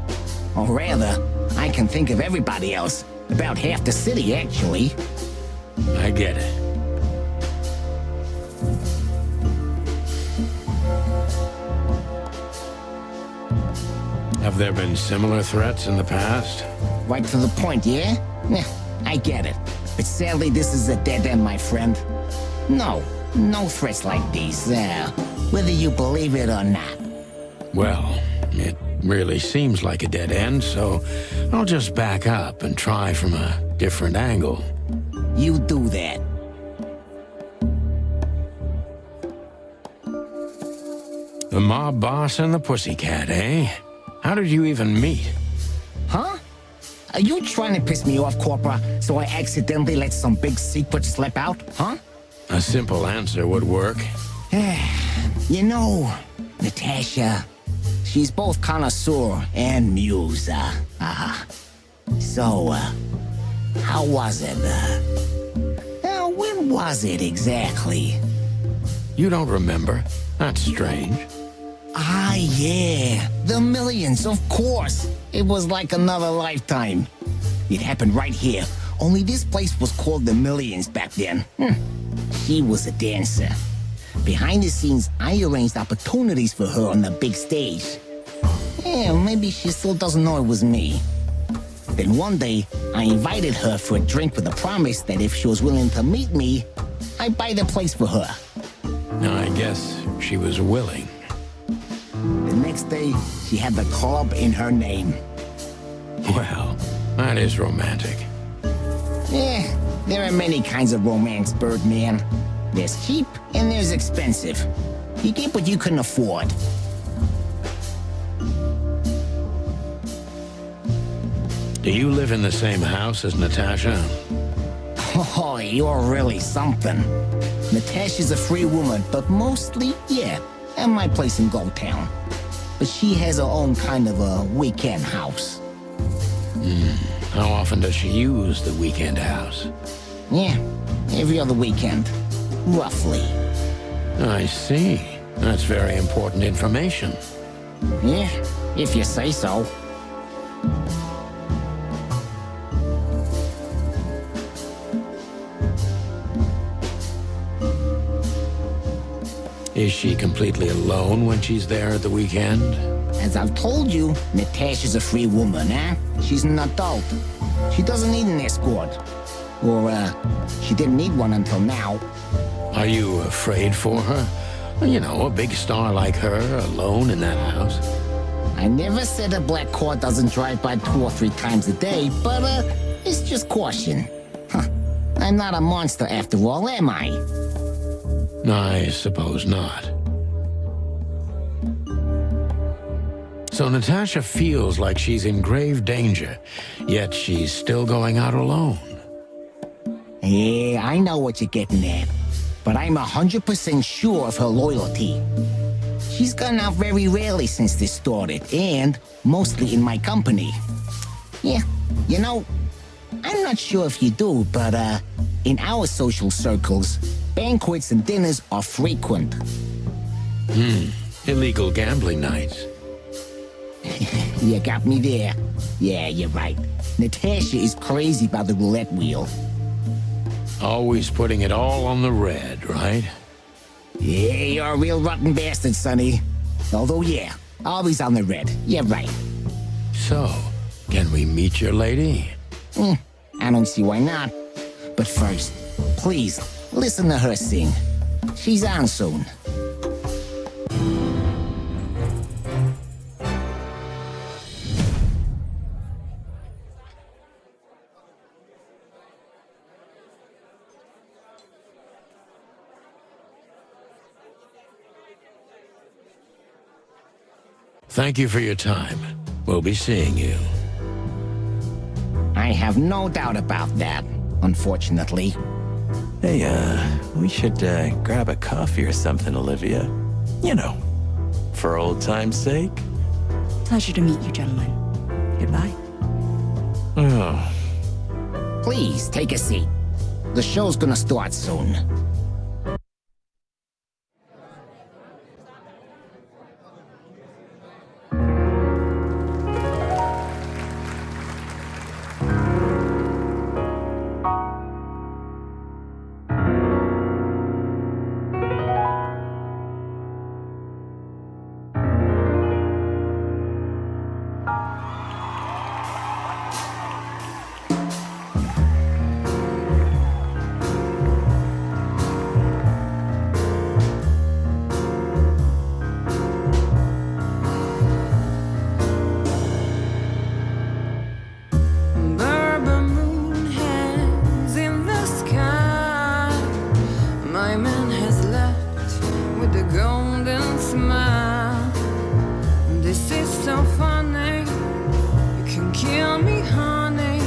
Or rather, I can think of everybody else. About half the city, actually. I get it. Have there been similar threats in the past? Right to the point, yeah? I get it. But sadly, this is a dead end, my friend. No threats like these, whether you believe it or not. Well, it really seems like a dead end, so I'll just back up and try from a different angle. You do that. The mob boss and the pussycat, eh? How did you even meet? Huh? Are you trying to piss me off, Corpora, so I accidentally let some big secret slip out, huh? A simple answer would work. You know, Natasha, she's both connoisseur and muse. So, how was it? When was it exactly? You don't remember? That's strange. Ah, yeah. The millions, of course. It was like another lifetime. It happened right here. Only this place was called the Millions back then. She was a dancer. Behind the scenes, I arranged opportunities for her on the big stage. Yeah, maybe she still doesn't know it was me. Then one day, I invited her for a drink with a promise that if she was willing to meet me, I'd buy the place for her. I guess she was willing. The next day, she had the club in her name. Well, that is romantic. Yeah, there are many kinds of romance, Birdman. There's cheap and there's expensive. You get what you can afford. Do you live in the same house as Natasha? Oh, you're really something. Natasha's a free woman, but mostly, yeah, at my place in Gold Town. But she has her own kind of a weekend house. How often does she use the weekend house? Yeah, every other weekend, roughly. I see. That's very important information. Yeah, if you say so. Is she completely alone when she's there at the weekend? As I've told you, Natasha's a free woman, eh? She's an adult. She doesn't need an escort. Or, she didn't need one until now. Are you afraid for her? You know, a big star like her, alone in that house. I never said a black car doesn't drive by 2 or 3 times a day, but, it's just caution. Huh. I'm not a monster after all, am I? I suppose not. So Natasha feels like she's in grave danger, yet she's still going out alone. Yeah, I know what you're getting at, but I'm 100% sure of her loyalty. She's gone out very rarely since this started, and mostly in my company. Yeah, you know, I'm not sure if you do, but in our social circles, banquets and dinners are frequent. Illegal gambling nights. You got me there. Yeah, you're right. Natasha is crazy about the roulette wheel. Always putting it all on the red, right? Yeah, you're a real rotten bastard, Sonny. Although, yeah, always on the red. Yeah, right. So, can we meet your lady? I don't see why not. But first, please, listen to her sing. She's on soon. Thank you for your time. We'll be seeing you. I have no doubt about that, unfortunately. Hey, we should grab a coffee or something, Olivia. You know, for old time's sake. Pleasure to meet you, gentlemen. Goodbye. Oh. Please, take a seat. The show's gonna start soon. smile. This is so funny. You can kill me, honey.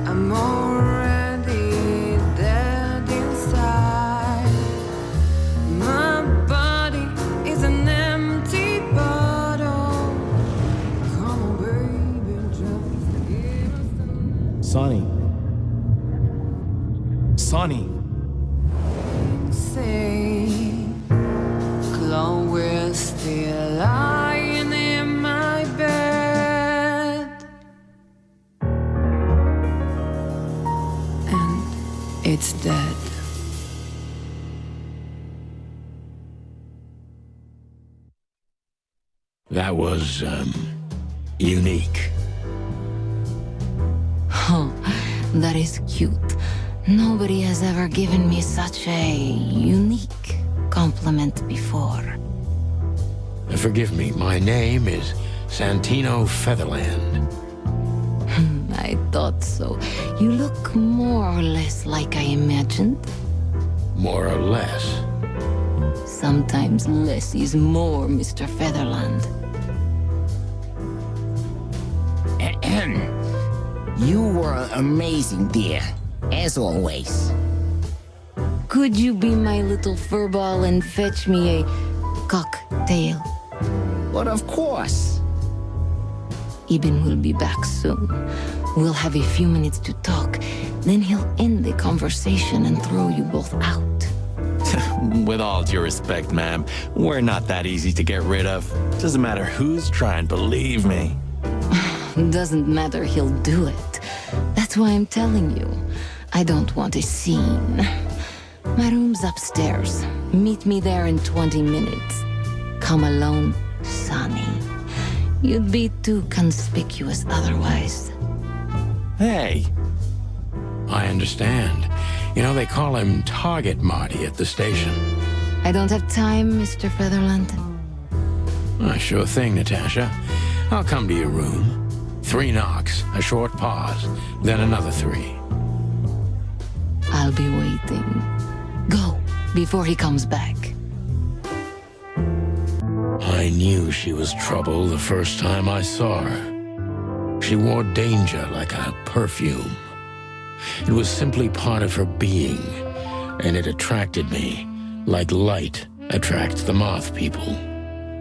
I'm already dead inside. My body is an empty bottle. Come on, baby, just give us Sonny. Sonny. Say, Chloe's still lying in my bed, and it's dead. That was, unique. Oh, that is cute. Nobody has ever given me such a unique compliment before. Forgive me, my name is Santino Featherland. I thought so. You look more or less like I imagined. More or less. Sometimes less is more, Mr. Featherland. You were amazing, dear. As always. Could you be my little furball and fetch me a cocktail? But of course. Ibn will be back soon. We'll have a few minutes to talk. Then he'll end the conversation and throw you both out. With all due respect, ma'am, we're not that easy to get rid of. Doesn't matter who's trying, believe me. Doesn't matter, he'll do it. That's why I'm telling you. I don't want a scene. My room's upstairs. Meet me there in 20 minutes. Come alone, Sonny. You'd be too conspicuous otherwise. Hey. I understand. You know, they call him Target Marty at the station. I don't have time, Mr. Featherland. Sure thing, Natasha. I'll come to your room. 3 knocks, a short pause, then another 3. I'll be waiting. Go, before he comes back. I knew she was trouble the first time I saw her. She wore danger like a perfume. It was simply part of her being, and it attracted me, like light attracts the moth people.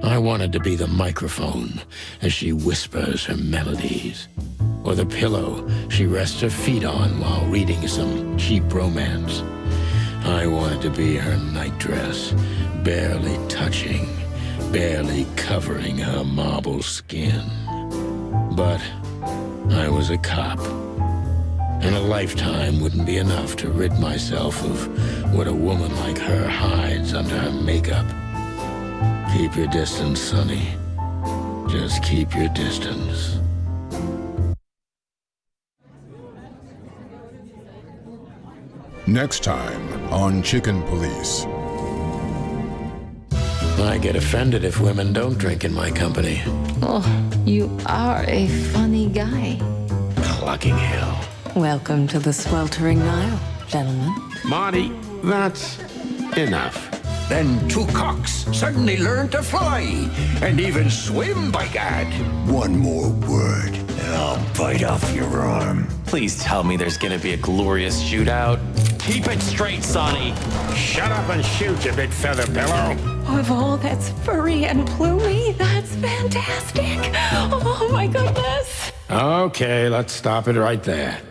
I wanted to be the microphone as she whispers her melodies, or the pillow she rests her feet on while reading some cheap romance. I wanted to be her nightdress, barely touching, barely covering her marble skin. But I was a cop, and a lifetime wouldn't be enough to rid myself of what a woman like her hides under her makeup. Keep your distance, Sonny. Just keep your distance. Next time on Chicken Police. I get offended if women don't drink in my company. Oh, you are a funny guy. Clucking hell. Welcome to the sweltering Nile, gentlemen. Marty, that's enough. Then 2 cocks suddenly learned to fly, and even swim, by gad. One more word, and I'll bite off your arm. Please tell me there's gonna be a glorious shootout. Keep it straight, Sonny. Shut up and shoot, you big feather pillow. Of all that's furry and plumy, that's fantastic. Oh my goodness. Okay, let's stop it right there.